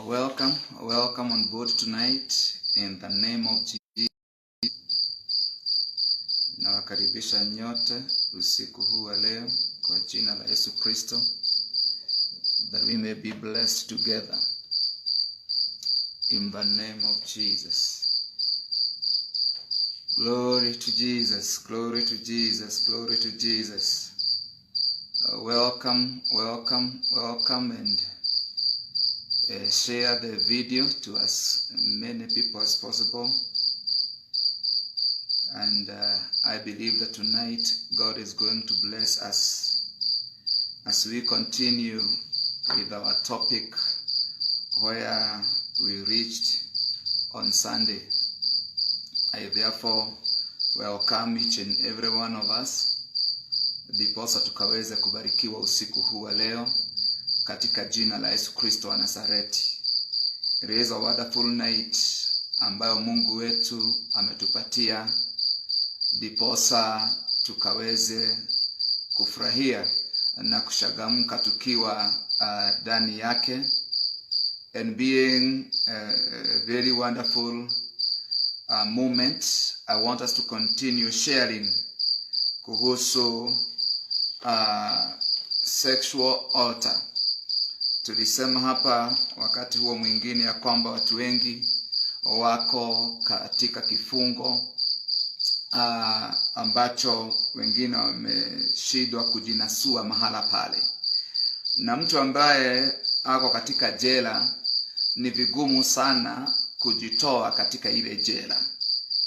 Welcome on board tonight in the name of Jesus. Nawakaribisha nyote usiku huu wa leo kwa jina la Yesu Kristo, that we may be blessed together in the name of Jesus. Glory to Jesus, glory to Jesus, glory to Jesus. Welcome and share the video to as many people as possible. And I believe that tonight God is going to bless us as we continue with our topic where we reached on Sunday. I therefore welcome each and every one of us, ndiposa tukaweze kubarikiwa usiku huu wa leo katika jina la Yesu Kristo wa Nazareti. It is a wonderful night ambayo Mungu wetu ametupatia, ndiposa tukaweze kufurahia na kushagamka tukiwa ndani yake, and being a very wonderful moment. I want us to continue sharing kuhusu sexual altar. Tulisema hapa wakati huo mwingine ya kwamba watu wengi wako katika kifungo ambacho wengine wameshindwa kujinasua mahala pale. Na mtu ambaye ako katika jela ni vigumu sana kujitoa katika ile jela.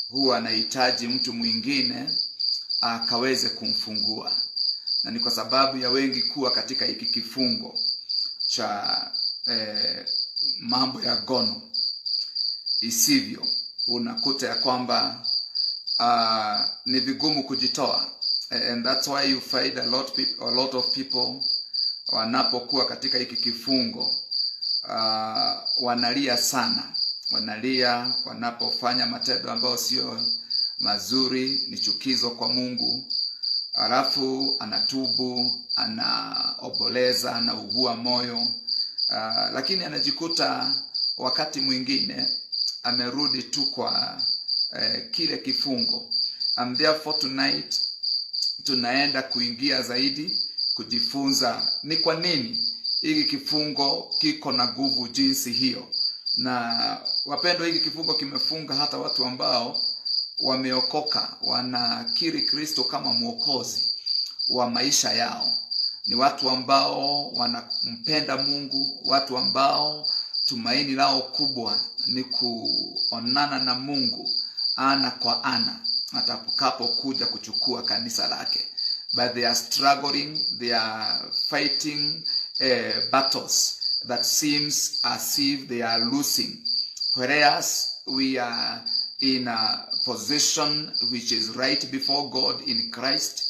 Huwa anahitaji mtu mwingine akaweze kumfungua. Na ni kwa sababu ya wengi kuwa katika hiki kifungo cha mambo ya gono isivyo, unakuta ya kwamba ni vigumu kujitoa. And that's why you find a lot of people wanapokuwa katika hiki kifungo wanalia sana. Wanalia wanapofanya matendo ambayo sio mazuri, ni chukizo kwa Mungu. Alafu anatubu, anaomboleza, anaugua moyo, lakini anajikuta wakati mwingine amerudi tu kwa kile kifungo. And therefore tonight tunaenda kuingia zaidi kujifunza ni kwa nini hiki kifungo kiko na nguvu jinsi hiyo. Na wapendwa, hiki kifungo kimefunga hata watu ambao wameokoka, wanakiri Kristo kama mwokozi wa maisha yao. Ni watu ambao wanampenda Mungu, watu ambao tumaini lao kubwa ni kuonana na Mungu ana kwa ana atakapokuja kuchukua kanisa lake. But they are struggling, they are fighting battles that seems as if they are losing, whereas we are in a position which is right before God in Christ.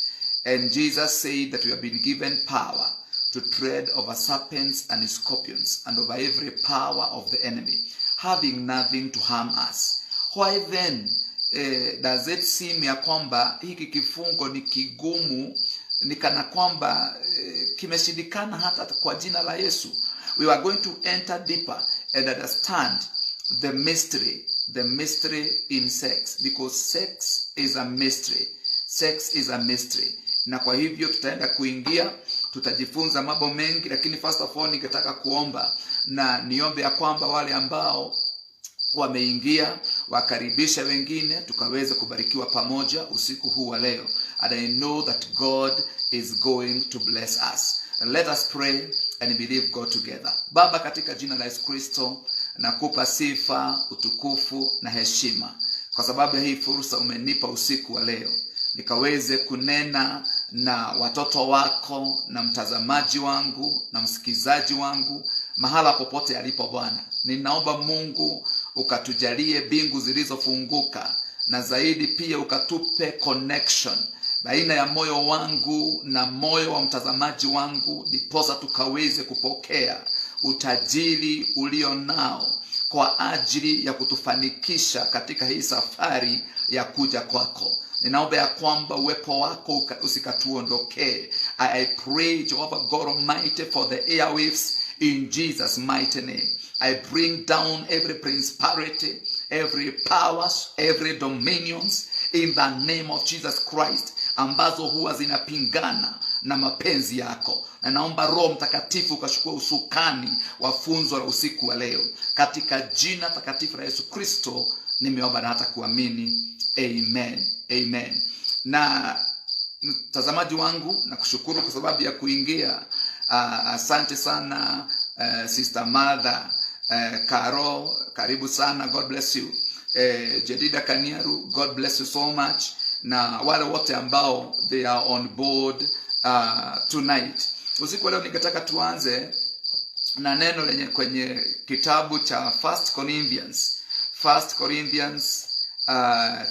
And Jesus said that we have been given power to tread over serpents and scorpions and over every power of the enemy, having nothing to harm us. Why then does it seem ya kwamba hiki kifungo ni kigumu, ni kana kwamba kimeshindikana hata kwa jina la Yesu? We are going to enter deeper and understand the mystery in sex, because sex is a mystery. Sex is a mystery. Na kwa hivyo tutaenda kuingia, tutajifunza mambo mengi, lakini first of all ningetaka kuomba na niombe ya kwamba wale ambao wameingia wakaribisha wengine, tukaweze kubarikiwa pamoja usiku huu wa leo. And I know that God is going to bless us. Let us pray and believe God together. Baba, katika jina la Yesu Kristo, nakupa sifa, utukufu na heshima kwa sababu ya hii fursa umenipa usiku wa leo, nikaweze kunena na watoto wako na mtazamaji wangu na msikizaji wangu mahala popote alipo. Bwana, ninaomba Mungu ukatujalie mbingu zilizofunguka, na zaidi pia ukatupe connection baina ya moyo wangu na moyo wa mtazamaji wangu, ndiposa tukaweze kupokea utajiri ulio nao kwa ajili ya kutufanikisha katika hii safari ya kuja kwako. Ninaomba ya kwamba uwepo wako usikatuondokee. I pray, Jehovah God Almighty, for the airwaves in Jesus' mighty name. I bring down every principality, every powers, every dominions in the name of Jesus Christ, ambazo huwa zinapingana na mapenzi yako. Na naomba Roho Mtakatifu ukachukua usukani wa funzo la usiku wa leo. Katika jina takatifu la Yesu Kristo nimeomba na hata kuamini. Amen. Amen. Na mtazamaji wangu, nakushukuru kwa sababu ya kuingia. Asante sana Sister Mother Karo, karibu sana, God bless you. Jedida Kaniaru, God bless you so much. Na wale wote ambao they are on board tonight. Usiku leo ningetaka tuanze na neno lenye kwenye kitabu cha 1 Corinthians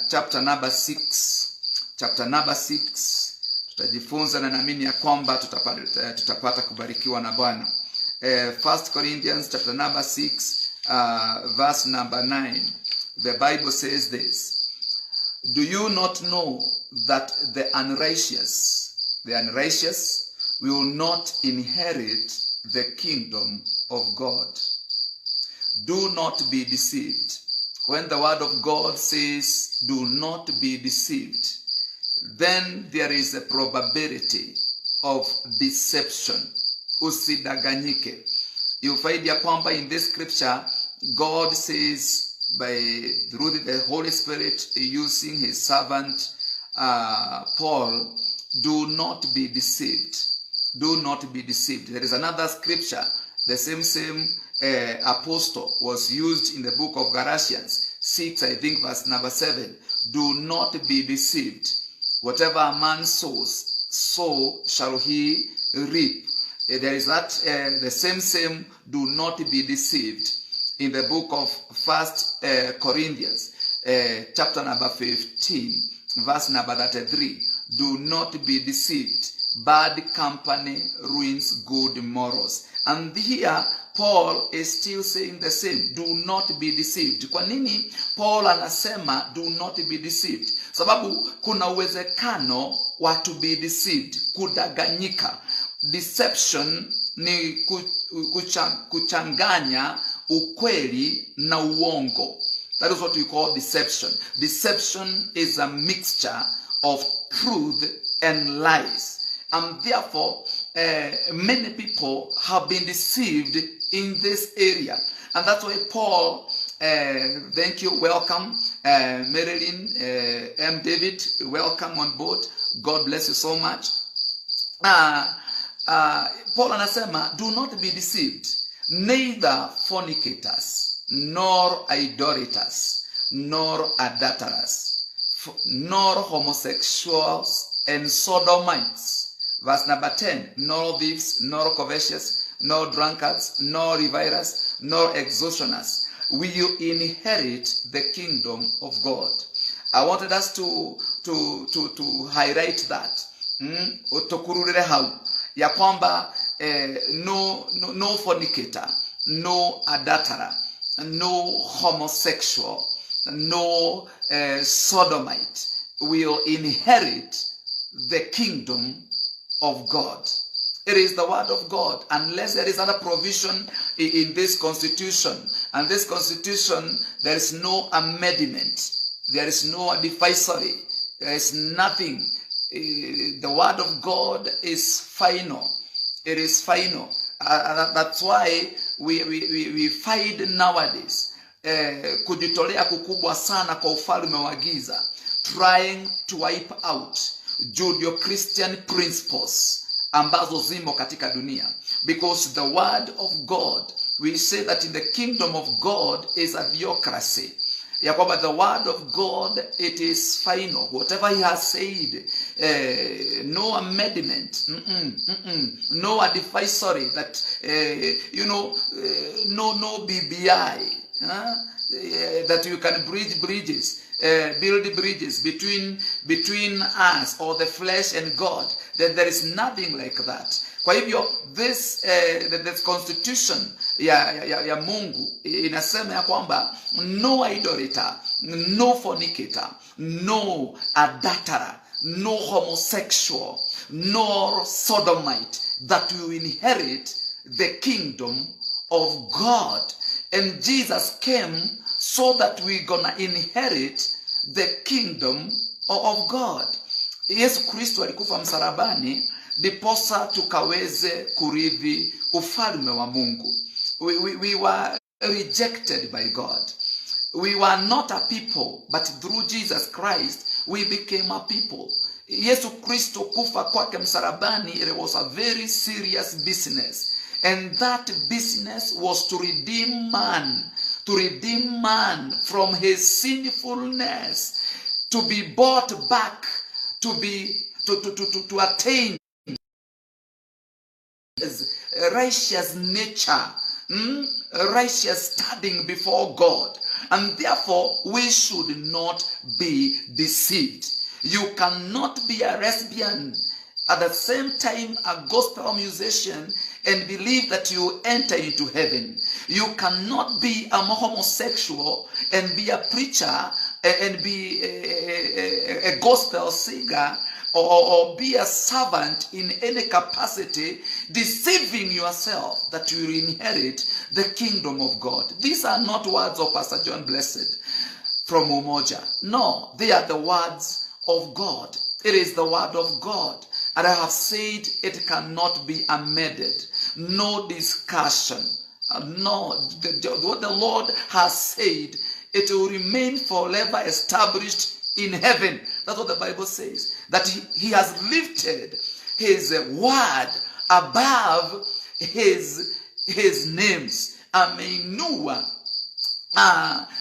chapter number 6. Tutajifunza na naamini ya kwamba tutapata kubarikiwa na Bwana. 1 Corinthians chapter number 6 verse number 9. The Bible says this: Do you not know that the unrighteous will not inherit the kingdom of God? Do not be deceived. When the word of God says, do not be deceived, then there is a probability of deception. Usidanganyike. You find ya kwamba in this scripture, God says, through the Holy Spirit using his servant Paul, do not be deceived. Do not be deceived. There is another scripture, the same apostle was used in the book of Galatians 6, I think verse number 7. Do not be deceived. Whatever a man sows, so shall he reap. There is that the same do not be deceived in the book of 1 Corinthians chapter number 15 verse number 33. Do not be deceived. Bad company ruins good morals. And here Paul is still saying the same. Do not be deceived. Kwa nini Paul anasema do not be deceived? Sababu kuna uwezekano wa to be deceived, kudanganyika. Deception ni kuchanganya ukweli na uongo. That is what we call deception. Deception is a mixture of truth and lies. And therefore, many people have been deceived in this area. And that's why Paul, thank you, welcome. Marilyn, M. David, welcome on board. God bless you so much. Paul anasema, do not be deceived. Neither fornicators, nor idolaters, nor adulterers, nor homosexuals and sodomites. Verse number 10, nor thieves, nor covetous, nor drunkards, nor revilers, nor extortioners will inherit the kingdom of God. I wanted us to highlight that. Tukururire hau ya kwamba no fornicator, no adulterer, no homosexual, no sodomite will inherit the kingdom of God. It is the word of God, unless there is other provision in this constitution. And this constitution, there is no amendment, there is no advisory, there is nothing. The word of God is final. It is final. That's why we find nowadays kujitolea kukubwa sana kwa ufalme wa giza, trying to wipe out Judeo-Christian principles ambazo zimo katika dunia. Because the word of God, we say that in the kingdom of God is a theocracy. Ya kwamba the word of God, it is final. Whatever he has said, no amendment, no advisory, that no BBI, that you can build bridges between us or the flesh and God. That there is nothing like that. Kwa hivyo this constitution ya Mungu inasema ya kwamba no idolater, no fornicator, no adulterer, no homosexual, no sodomite that will inherit the kingdom of God. And Jesus came so that we're gonna inherit the kingdom of God. Yesu Kristo alikufa msalabani ndiposa tukaweze kurithi ufalme wa Mungu. We were rejected by God. We were not a people, but through Jesus Christ we became a people. Yesu Kristo kufa kwake msalabani, it was a very serious business. And that business was to redeem man from his sinfulness, to be bought back, to attain his righteous nature, righteous standing before God. And therefore we should not be deceived. You cannot be a lesbian at the same time a gospel musician and believe that you enter into heaven. You cannot be a homosexual and be a preacher and be a gospel singer or be a servant in any capacity, deceiving yourself that you will inherit the kingdom of God. These are not words of Pastor John Blessed from Umoja. No, they are the words of God. It is the word of God. And I have said it cannot be amended. No discussion. No, what the Lord has said, it will remain forever established in heaven. That's what the Bible says. That he has lifted his word above his names. Ameinua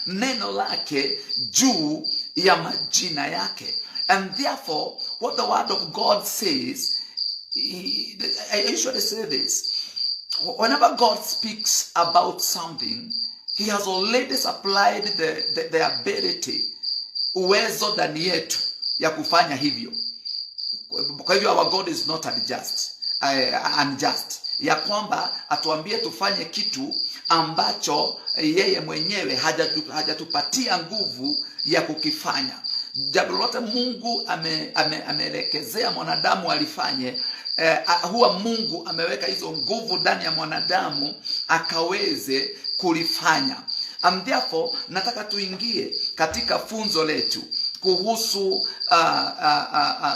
neno lake juu ya majina yake. And therefore, what the word of God says, I usually say this. Whenever God speaks about something, he has already supplied the ability, uwezo ndani yetu ya kufanya hivyo. Kwa hivyo our God is not unjust. Ya kwamba atuambie tufanye kitu ambacho yeye mwenyewe hajatupatia nguvu ya kukifanya. Jambo lote Mungu ameelekezea mwanadamu alifanye, huwa Mungu ameweka hizo nguvu ndani ya mwanadamu akaweze kulifanya. And therefore nataka tuingie katika funzo letu kuhusu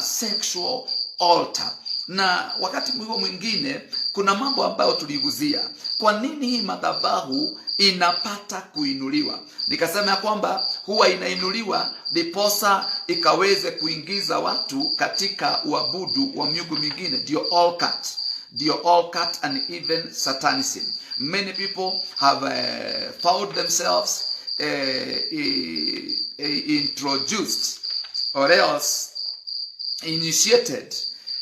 sexual altar. Na wakati huo mwingine kuna mambo ambayo tuliguzia. Kwa nini hii madhabahu inapata kuinuliwa? Nikasema ya kwamba huwa inainuliwa ndiposa ikaweze kuingiza watu katika uabudu wa miungu mingine, ndio occult and even satanism. Many people have found themselves introduced or else initiated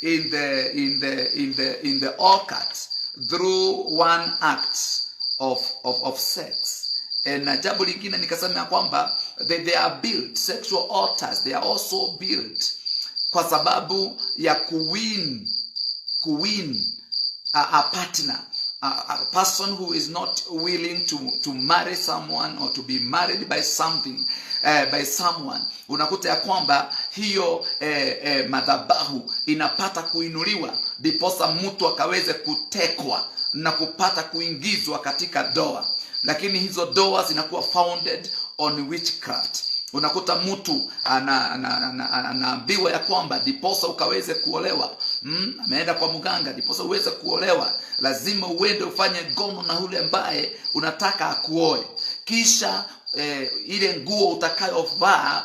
in the occult through one act of sex. Na jambo lingine nikasema ya kwamba they are built, sexual altars, they are also built kwa sababu ya kuwin a partner, a person who is not willing to marry someone or to be married by something, by someone. Unakuta ya kwamba hiyo madhabahu inapata kuinuliwa ndiposa mtu akaweze kutekwa na kupata kuingizwa katika doa, lakini hizo doa zinakuwa founded on witchcraft. Unakuta mtu anaambiwa ya kwamba ndiposa ukaweze kuolewa, ameenda kwa mganga, ndiposa uweze kuolewa lazima uende ufanye gono na yule ambaye unataka akuoe, kisha ile nguo utakayovaa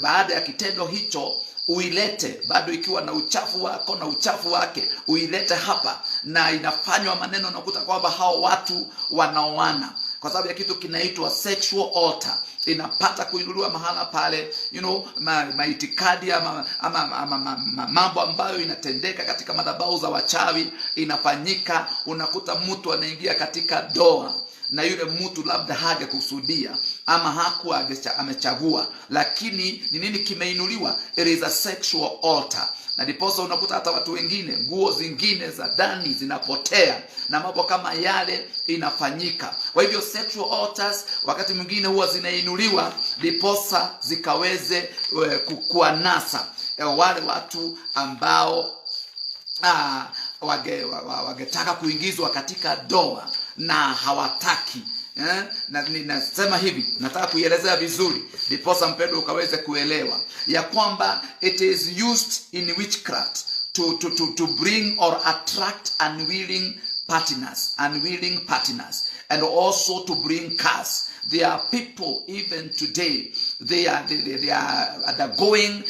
baada ya kitendo hicho uilete bado ikiwa na uchafu wako na uchafu wake, uilete hapa, na inafanywa maneno. Unakuta kwamba hao watu wanaoana kwa sababu ya kitu kinaitwa sexual altar. Inapata kuinuliwa mahala pale, maitikadi ama mambo ambayo inatendeka katika madhabahu za wachawi inafanyika. Unakuta mtu anaingia katika doa na yule mtu labda hajakusudia ama hakuwa amechagua, lakini ni nini kimeinuliwa? It is a sexual altar. Na ndiposa unakuta hata watu wengine nguo zingine za ndani zinapotea na mambo kama yale inafanyika. Kwa hivyo sexual altars wakati mwingine huwa zinainuliwa ndiposa zikaweze kuanasa wale watu ambao wagetaka kuingizwa katika doa na hawataki. Na ninasema hivi, nataka kuielezea vizuri ndiposa mpendo ukaweze kuelewa ya kwamba it is used in witchcraft to bring or attract unwilling partners and also to bring curse. There are people even today, they are undergoing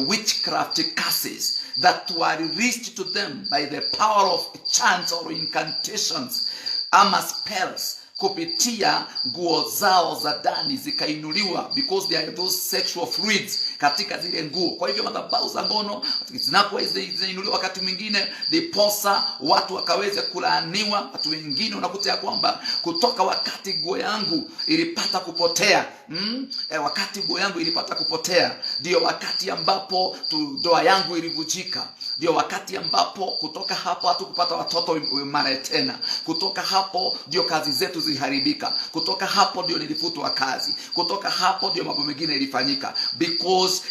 witchcraft curses that were released to them by the power of chants or incantations ama spells, kupitia nguo zao za ndani zikainuliwa, because there are those sexual fluids katika zile nguo. Kwa hivyo madhabahu za ngono zinakuwa zinainuliwa wakati mwingine ndiposa watu wakaweze kulaaniwa. Watu wengine unakuta ya kwamba kutoka wakati nguo yangu ilipata kupotea, wakati nguo yangu ilipata kupotea ndio wakati ambapo ndoa yangu ilivunjika, ndio wakati ambapo kutoka hapo hatukupata watoto mara tena, kutoka hapo ndio kazi zetu ziharibika, kutoka hapo ndio nilifutwa kazi, kutoka hapo ndio mambo mengine ilifanyika, because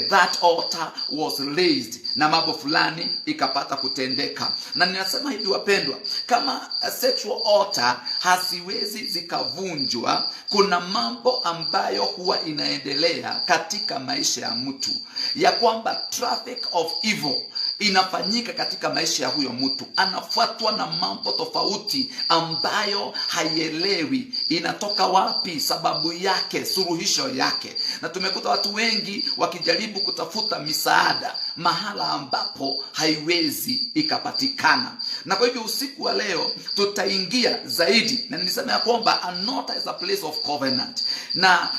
that altar was raised na mambo fulani ikapata kutendeka. Na ninasema hivi wapendwa, kama sexual altar hasiwezi zikavunjwa, kuna mambo ambayo huwa inaendelea katika maisha ya mtu, ya kwamba traffic of evil inafanyika katika maisha ya huyo mtu. Anafuatwa na mambo tofauti ambayo haielewi inatoka wapi, sababu yake, suluhisho yake. Na tumekuta watu wengi wakijaribu kutafuta misaada mahala ambapo haiwezi ikapatikana. Na kwa hivyo usiku wa leo tutaingia zaidi, na nilisema ya kwamba an altar is a place of covenant. Na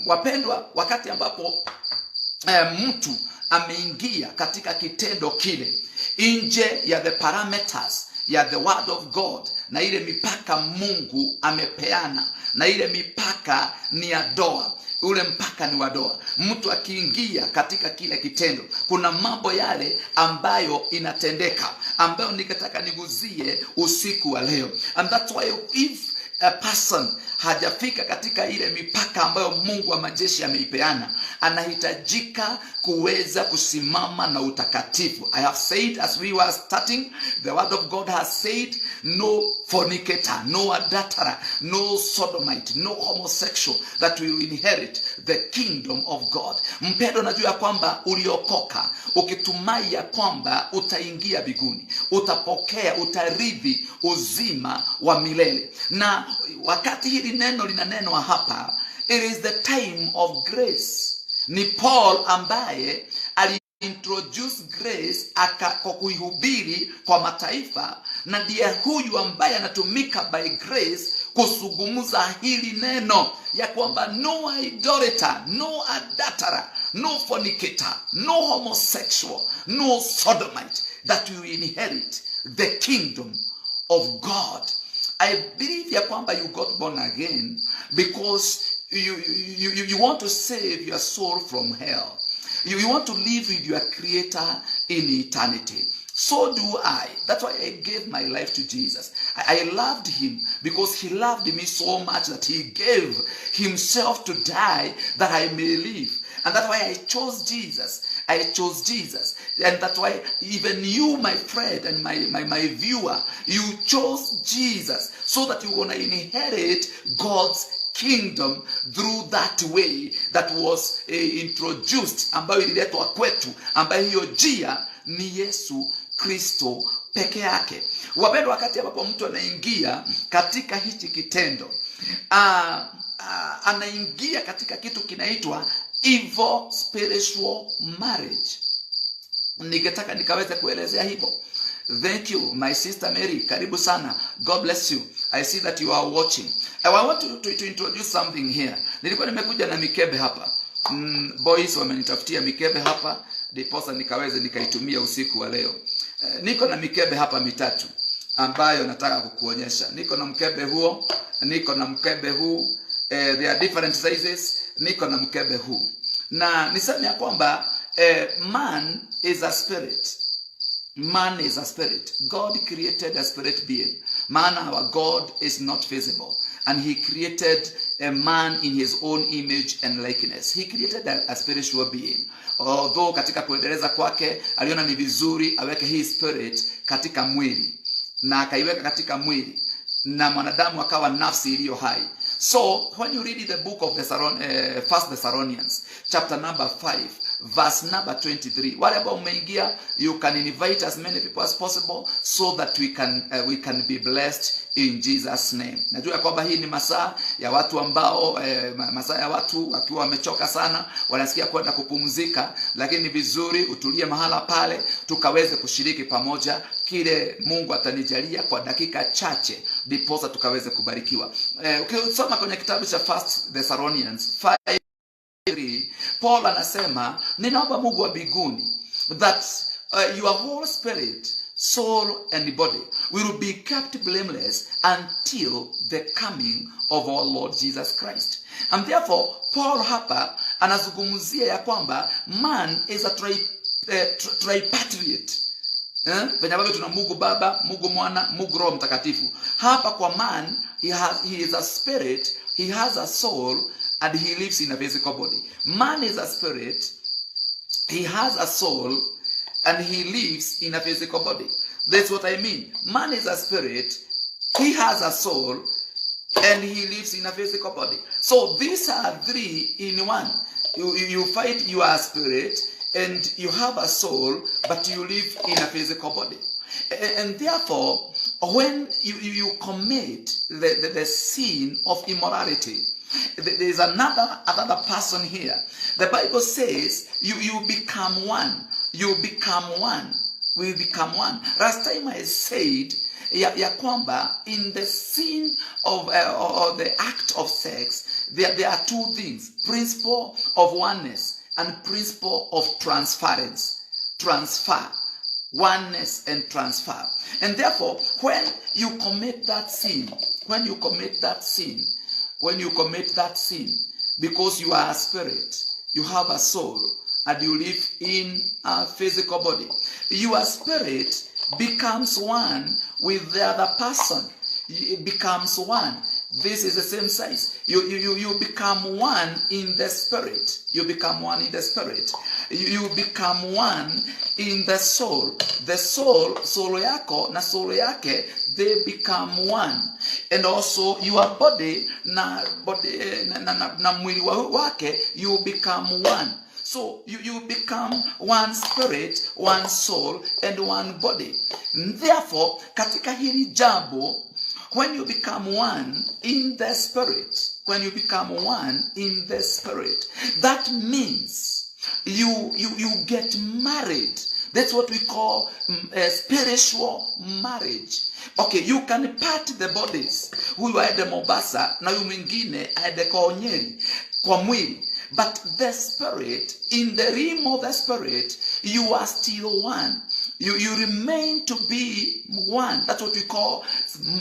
wapendwa, wakati ambapo mtu ameingia katika kitendo kile nje ya the parameters ya the word of God, na ile mipaka Mungu amepeana, na ile mipaka ni ya doa, ule mpaka ni wa doa. Mtu akiingia katika kile kitendo, kuna mambo yale ambayo inatendeka, ambayo nikataka niguzie usiku wa leo. And that's why if a person hajafika katika ile mipaka ambayo Mungu wa majeshi ameipeana, anahitajika kuweza kusimama na utakatifu. I have said as we were starting, the word of God has said, no fornicator, no adulterer, no sodomite, no homosexual that will inherit the kingdom of God. Mpendo, najua kwamba uliokoka ukitumai ya kwamba utaingia mbinguni, utapokea, utarithi uzima wa milele. Na wakati hili neno linanenwa hapa, it is the time of grace. Ni Paul ambaye introduce grace kwa kuihubiri kwa mataifa, na ndiye huyu ambaye anatumika by grace kusungumuza hili neno ya kwamba no idolater, no adulterer, no fornicator, no homosexual, no sodomite that will inherit the kingdom of God. I believe ya kwamba you got born again because you want to save your soul from hell. You want to live with your Creator in eternity. So do I. That's why I gave my life to Jesus. I loved him because he loved me so much that he gave himself to die that I may live. And that's why I chose Jesus. I chose Jesus. And that's why even you, my friend and my viewer, you chose Jesus so that you're going to inherit God's kingdom through that way that was introduced, ambayo ililetwa kwetu, ambayo hiyo njia ni Yesu Kristo peke yake. Wapendwa, wakati ambapo mtu anaingia katika hichi kitendo, anaingia katika kitu kinaitwa evil spiritual marriage. Ningetaka nikaweze kuelezea hivyo. Thank you, my sister Mary. Karibu sana. God bless you. I see that you are watching. I want to introduce something here. Nilikuwa nimekuja na mikebe hapa. Boys wamenitafutia mikebe hapa, ndiposa nikaweze nikaitumia usiku wa leo. Niko na mikebe hapa mitatu ambayo nataka kukuonyesha. Niko na mkebe huo, niko na mkebe huu. There are different sizes. Niko na mkebe huu. Na niseme ya kwamba man is a spirit. Man is a spirit. God created a spirit being. Man, our God, is not visible. And he created a man in his own image and likeness. He created a spiritual being. Although katika kuendeleza kwake, aliona ni vizuri aweke hii spirit katika mwili. Na akaiweka katika mwili. Na mwanadamu akawa nafsi iliyo hai. So, when you read the book of 1 Thessalonians, chapter number 5, verse number 23, wale ambao umeingia, you can invite as many people as possible so that we can be blessed in Jesus' name. Najua kwamba hii ni masaa ya watu ambao masaa ya watu wakiwa wamechoka sana, wanasikia kwenda kupumzika, lakini ni vizuri utulie mahala pale tukaweze kushiriki pamoja kile Mungu atanijalia kwa dakika chache ndiposa tukaweze kubarikiwa. Ukisoma kwenye kitabu cha 1 Thessalonians 5:3, Paul anasema, ninaomba Mungu wa mbinguni that your whole spirit, soul and body will be kept blameless until the coming of our Lord Jesus Christ. And therefore Paul hapa anazungumzia ya kwamba man is a tripatriate. Venye ambavyo tuna Mungu Baba, Mungu Mwana, Mungu Roho Mtakatifu. Hapa kwa man, he is a spirit, he has a soul, and he lives in a physical body. Man is a spirit, he has a soul, and he lives in a physical body. That's what I mean. Man is a spirit, he has a soul, and he lives in a physical body. So these are three in one. You find you are a spirit, and you have a soul, but you live in a physical body. And therefore, when you commit the sin of immorality, there is another person here. The Bible says you become one. You become one. We become one. Last time I said ya kwamba in the sin of or the act of sex, there are two things: principle of oneness and principle of transference. Transfer. Oneness and transfer. And therefore, when you commit that sin, because you are a spirit, you have a soul, and you live in a physical body, your spirit becomes one with the other person. It becomes one. This is the same size. You become one in the spirit. You become one in the spirit. You become one in the soul. The soul yako na soul yake, they become one. And also your body na mwili wake, you become one. So you become one spirit, one soul, and one body. Therefore, katika hili jambo, when you become one in the spirit, that means you get married. That's what we call a spiritual marriage. Okay, you can part the bodies. Huyu aende Mombasa na huyu mwingine aende kwa Nyeri, kwa mwili. But the spirit, in the realm of the spirit, you are still one. You remain to be one. That's what we call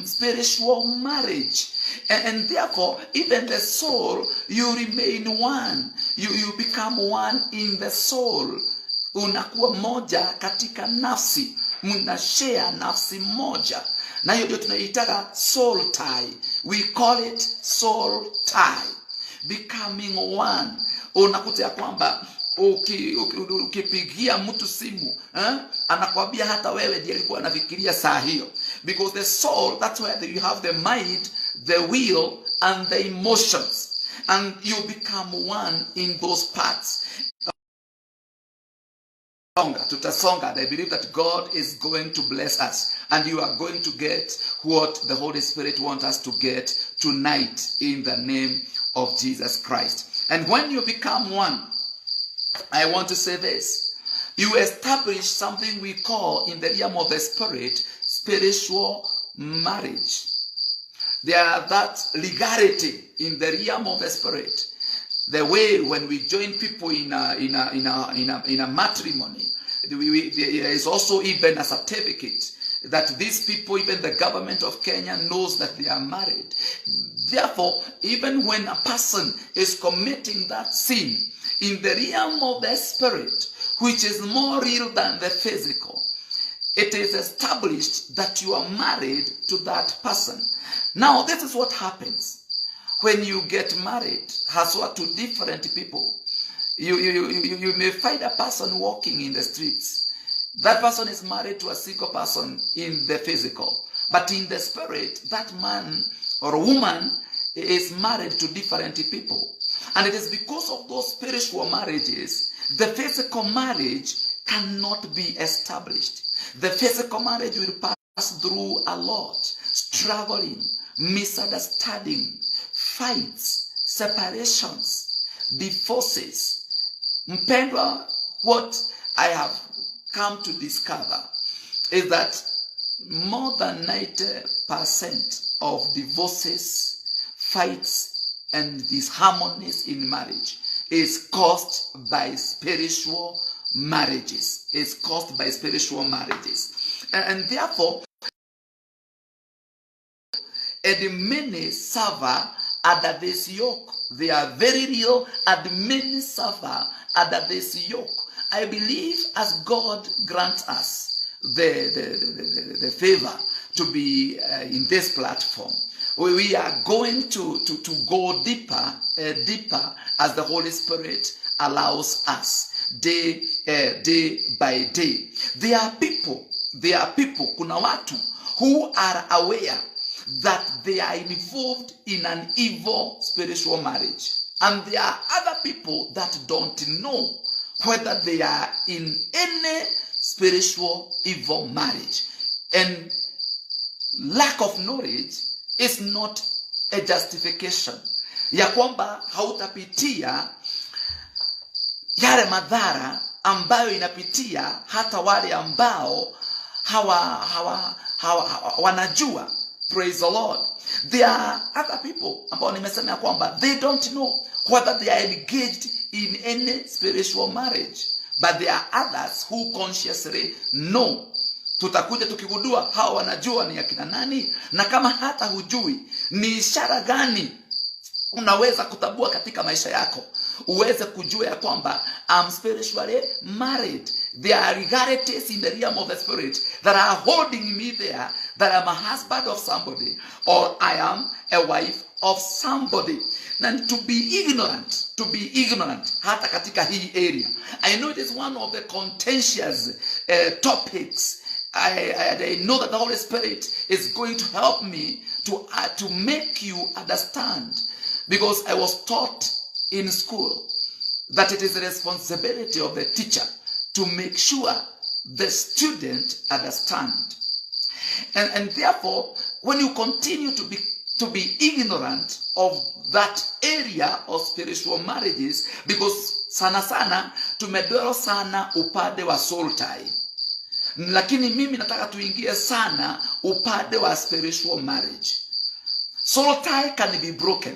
spiritual marriage. And therefore, even the soul, you remain one. You become one in the soul. Unakuwa moja katika nafsi. Mnashare nafsi moja. Na hiyo ndio tunaitaka soul tie. We call it soul tie. Becoming one. Unakuta ya kwamba ukipigia mtu simu, anakwambia hata wewe ndiye alikuwa anafikiria saa hiyo. Because the soul, that's where you have the mind, the will, and the emotions. And you become one in those parts. Tutasonga. I believe that God is going to bless us. And you are going to get what the Holy Spirit wants us to get tonight in the name of Jesus Christ. And when you become one, I want to say this. You establish something we call in the realm of the spirit, spiritual marriage. There are that legality in the realm of the spirit. The way when we join people in a matrimony, there is also even a certificate that these people, even the government of Kenya, knows that they are married. Therefore, even when a person is committing that sin, in the realm of the spirit, which is more real than the physical, it is established that you are married to that person. Now, this is what happens when you get married, haswa to different people. You may find a person walking in the streets. That person is married to a single person in the physical. But in the spirit, that man or woman is married to different people. And it is because of those spiritual marriages, the physical marriage cannot be established. The physical marriage will pass through a lot. Struggling, misunderstanding, fights, separations, divorces. Mpendwa, what I have come to discover is that more than 90% of divorces, fights, and disharmonies in marriage is caused by spiritual marriages. It's caused by spiritual marriages. And therefore, and many suffer under this yoke. They are very real, and many suffer under this yoke. I believe as God grants us the favor to be in this platform, we are going to go deeper as the Holy Spirit allows us day by day. There are people, kuna watu who are aware that they are involved in an evil spiritual marriage. And there are other people that don't know whether they are in any spiritual evil marriage. And lack of knowledge is not a justification ya kwamba hautapitia yale madhara ambayo inapitia hata wale ambao wanajua. Praise the Lord. There are other people ambao nimesema kwamba they don't know whether they are engaged in any spiritual marriage, but there are others who consciously know. Tutakuja tukigundua hawa wanajua ni akina nani, na kama hata hujui, ni ishara gani unaweza kutambua katika maisha yako uweze kujua ya kwamba I'm spiritually married. There are legalities in the realm of the spirit that are holding me there, that I'm a husband of somebody or I am a wife of somebody. And to be ignorant hata katika hii area, I know it is one of the contentious topics. I know that the Holy Spirit is going to help me to make you understand, because I was taught in school that it is the responsibility of the teacher to make sure the student understand. And therefore, when you continue to be ignorant of that area of spiritual marriages, because sana tumedwell sana upande wa soul tie, lakini mimi nataka tuingie sana upande wa spiritual marriage. Soul tie can be broken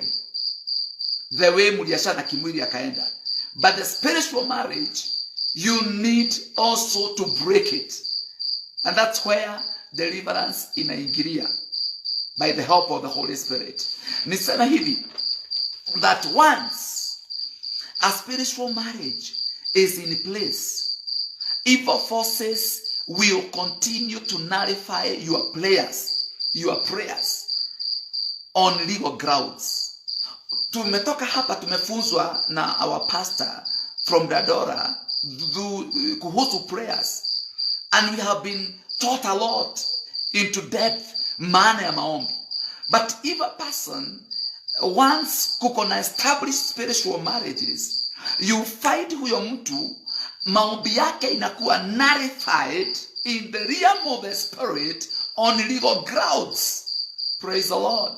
the way muliashana kimwili akaenda, but the spiritual marriage, you need also to break it. And that's where deliverance inaingilia by the help of the Holy Spirit. Nisema hivi, that once a spiritual marriage is in place, evil forces will continue to nullify your prayers on legal grounds. Tumetoka hapa tumefunzwa na our pastor from Dadora kuhusu prayers, and we have been taught a lot into depth maana ya maombi. But if a person once kuko na established spiritual marriages, you find huyo mtu maombi yake inakuwa nullified in the realm of the spirit on legal grounds. Praise the Lord.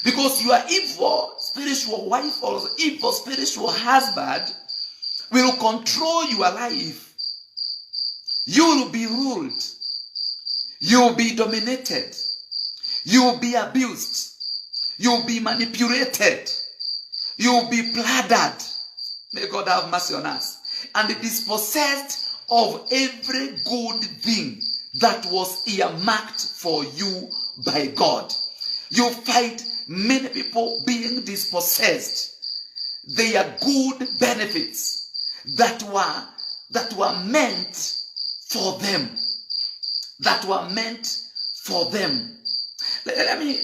Because your evil spiritual wife or evil spiritual husband will control your life. You will be ruled. You will be dominated. You will be abused. You will be manipulated. You will be plundered. May God have mercy on us. And dispossessed of every good thing that was earmarked for you by God. You find many people being dispossessed. They are good benefits that were meant for them. That were meant for them. Let me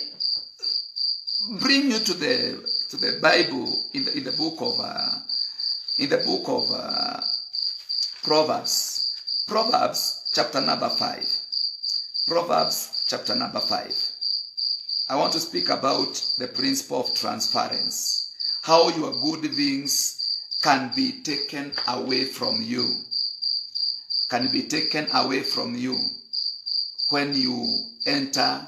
bring you to the Bible in the book of Proverbs. Proverbs chapter number 5. Proverbs chapter number 5. I want to speak about the principle of transference. How your good things can be taken away from you. Can be taken away from you when you enter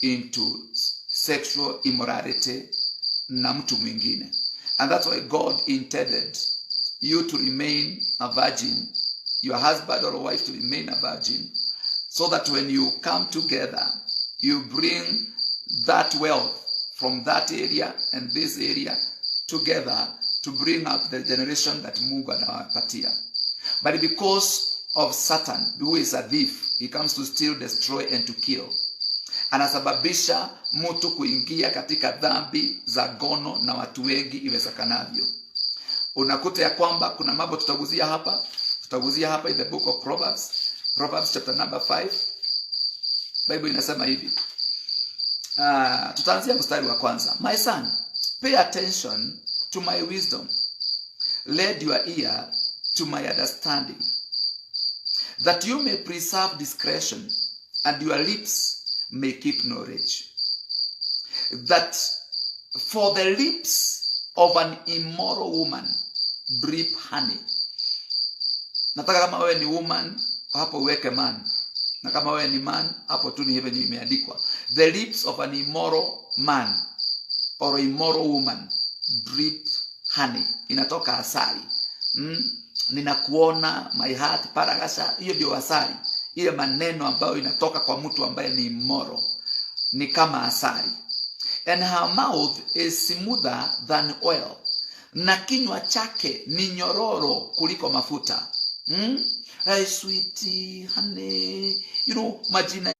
into sexual immorality na mtu mwingine. And that's why God intended you to remain a virgin, your husband or wife to remain a virgin, so that when you come together, you bring that wealth from that area and this area together to bring up the generation that Mungu anawapatia. But because of Satan, who is a thief, he comes to steal, destroy and to kill. Anasababisha mtu kuingia katika dhambi za gono na watu wengi iwezekanavyo. Unakuta ya kwamba kuna mambo tutaguzia hapa in the book of Proverbs. Proverbs chapter number 5. Bible inasema hivi. Tutaanzia mstari wa kwanza. My son, pay attention to my wisdom. Lend your ear to my understanding, that you may preserve discretion and your lips may keep knowledge. That for the lips of an immoral woman drip honey. Nataka kama wewe ni woman, hapo uweke man. Na kama wewe ni man, hapo tu ni hivyo imeandikwa. The lips of an immoral man or immoral woman drip honey. Inatoka asali. Ninakuona, my heart, paragasha. Hiyo ndio asali. Ile maneno ambayo inatoka kwa mtu ambaye ni immoral. Ni kama asali. And her mouth is smoother than oil. Na kinywa chake ni nyororo kuliko mafuta. Hey, sweetie, honey. Majina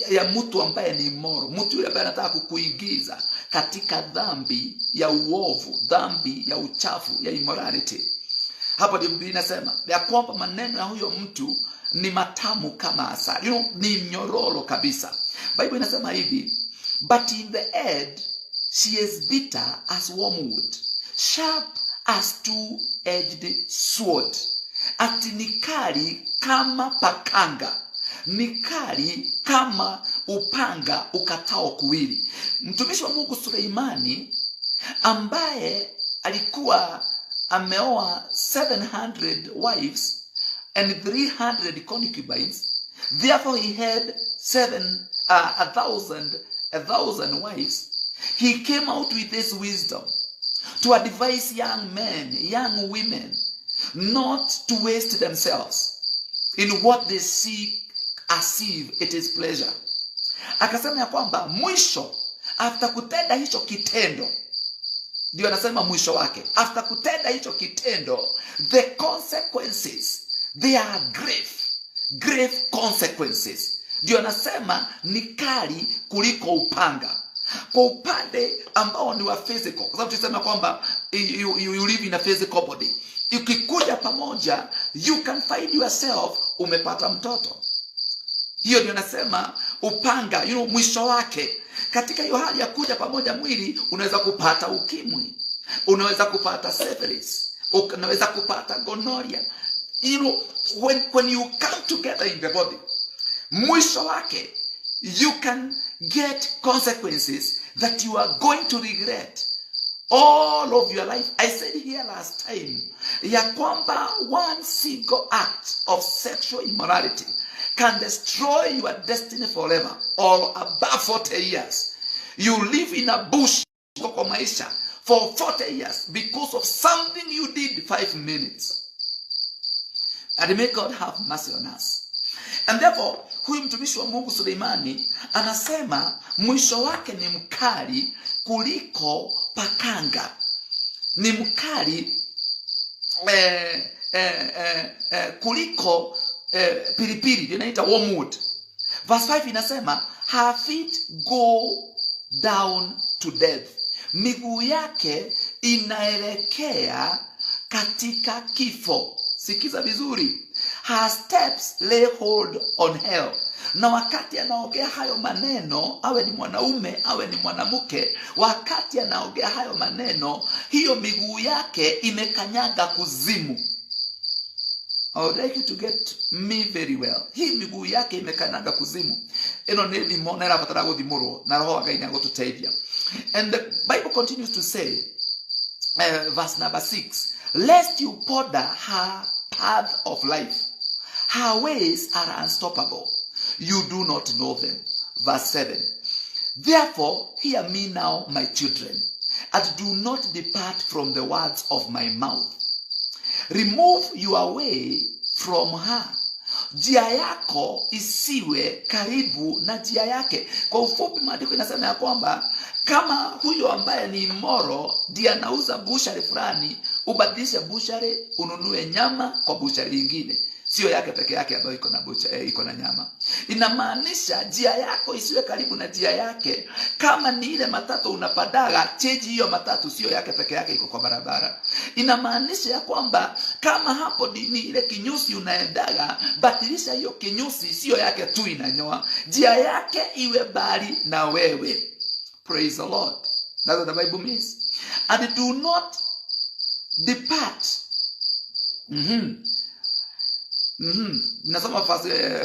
ya mtu ambaye ni immoral. Mtu yule ambaye anataka kukuingiza katika dhambi ya uovu, dhambi ya uchafu, ya immorality. Hapo ndio Biblia inasema ya kwamba maneno ya huyo mtu ni matamu kama asali. Ni nyororo kabisa. Bible inasema hivi, but in the end she is bitter as wormwood, sharp as two-edged sword. Ati ni kali kama pakanga, ni kali kama upanga ukatao kuwili. Mtumishi wa Mungu Suleimani ambaye alikuwa ameoa 700 wives and 300 concubines, therefore he had 1,000 wives. He came out with this wisdom to advise young men, young women, not to waste themselves in what they seek as if it is pleasure. Akasema ya kwamba mwisho, after kutenda hicho kitendo, ndio anasema mwisho wake, after kutenda hicho kitendo, the consequences, they are grave. grave consequences. Ndio anasema ni kali kuliko upanga. Kwa upande ambao ni wa physical, kwa sababu tunasema kwamba you live in a physical body. Ukikuja pamoja, you can find yourself umepata mtoto. Hiyo ndio nasema upanga, mwisho wake. Katika hiyo hali ya kuja pamoja mwili, unaweza kupata ukimwi, unaweza kupata syphilis, unaweza kupata gonorrhea. When you come together in the body, mwisho wake, you can get consequences that you are going to regret all of your life. I said here last time, ya kwamba one single act of sexual immorality can destroy your destiny forever or above 40 years. You live in a bush kwa maisha for 40 years because of something you did 5 minutes. And may God have mercy on us. And therefore, huyu mtumishi wa Mungu Suleimani anasema mwisho wake ni mkali kuliko pakanga. Ni mkali kuliko pilipili, inaita wormwood. Verse 5 inasema her feet go down to death. Miguu yake inaelekea katika kifo. Sikiza vizuri. Her steps lay hold on hell. Na wakati anaongea hayo maneno, awe ni mwanaume, awe ni mwanamke, wakati anaongea hayo maneno, hiyo miguu yake imekanyaga kuzimu. I would like you to get me very well. Hii miguu yake imekanyaga kuzimu. Eno ni thimo na irabatara guthimurwo na roho wa Ngai nĩagũtũteithia. And the Bible continues to say, verse number 6, lest you ponder her path of life. Her ways are unstoppable. You do not know them. Verse 7. Therefore, hear me now, my children, and do not depart from the words of my mouth. Remove your way from her. Njia yako isiwe karibu na njia yake. Kwa ufupi maandiko inasema ya kwamba kama huyo ambaye ni immoral ndiye anauza bushari fulani, ubadilishe bushari ununue nyama kwa bushari nyingine. Sio yake peke yake ambayo iko na nyama. Inamaanisha njia yako isiwe karibu na njia yake. Kama ni ile matatu unapadaga, cheji hiyo matatu sio yake peke yake, iko kwa barabara. Inamaanisha ya kwamba kama hapo ni ile kinyusi unaendaga, badilisha hiyo kinyusi, sio yake tu inanyoa. Njia yake iwe bali na wewe. Praise the Lord. That's what the Bible means. And do not depart. Nasoma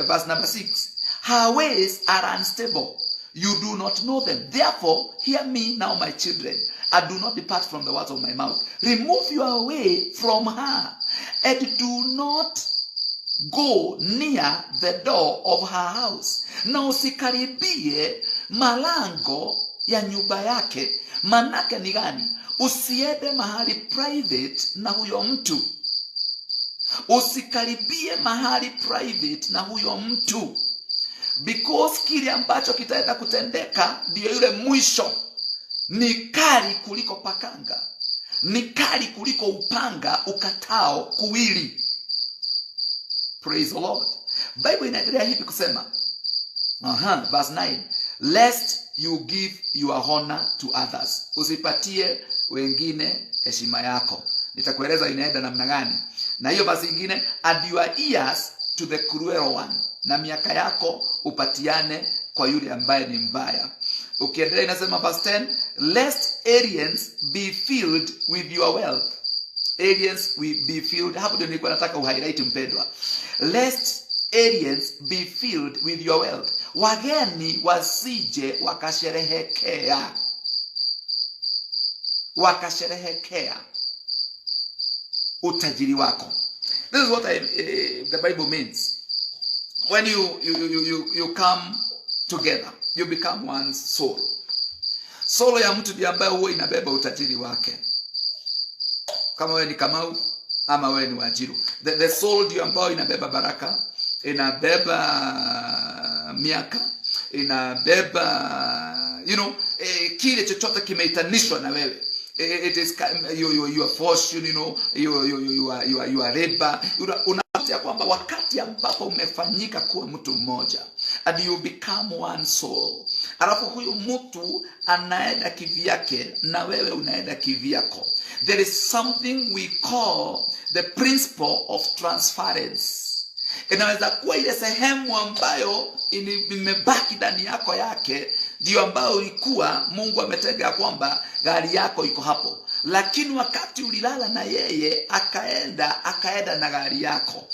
verse number 6. Her ways are unstable. You do not know them. Therefore, hear me now, my children, and do not depart from the words of my mouth. Remove your way from her, and do not go near the door of her house. Na usikaribie malango ya nyumba yake. Manake ni gani? Usiende mahali private na huyo mtu. Usikaribie mahali private na huyo mtu. Because kile ambacho kitaenda kutendeka ndio yule mwisho. Ni kali kuliko pakanga. Ni kali kuliko upanga ukatao kuwili. Praise the Lord. Bible inaendelea hivi kusema. Verse 9. Lest you give your honor to others. Usipatie wengine heshima yako. Nitakueleza inaenda namna gani. Na hiyo basi ingine, add your ears to the cruel one. Na miaka yako upatiane kwa yule ambaye ni mbaya. Ukiendelea inasema verse 10, lest aliens be filled with your wealth. Aliens will be filled. Hapo ndio nilikuwa nataka uhighlight mpendwa. Lest aliens be filled with your wealth. Wageni wasije wakasherehekea. Wakasherehekea utajiri wako. This is what the Bible means. When you come together, you become one soul. Soul ya mtu ndiye ambaye huwa inabeba utajiri wake. Kama wewe ni Kamau ama wewe ni Wanjiru. The soul ndiyo ambayo inabeba baraka, inabeba miaka, inabeba kile chochote kimeitanishwa na wewe. It is your fortune, your labor. unakuta ya kwamba wakati ambapo umefanyika kuwa mtu mmoja, and you become one soul, alafu huyu mtu anaenda kivyake na wewe unaenda kivyako, there is something we call the principle of transference. Inaweza kuwa ile sehemu ambayo imebaki ndani yako yake ndio ambayo ulikuwa Mungu ametega kwamba gari yako iko hapo, lakini wakati ulilala na yeye akaenda na gari yako.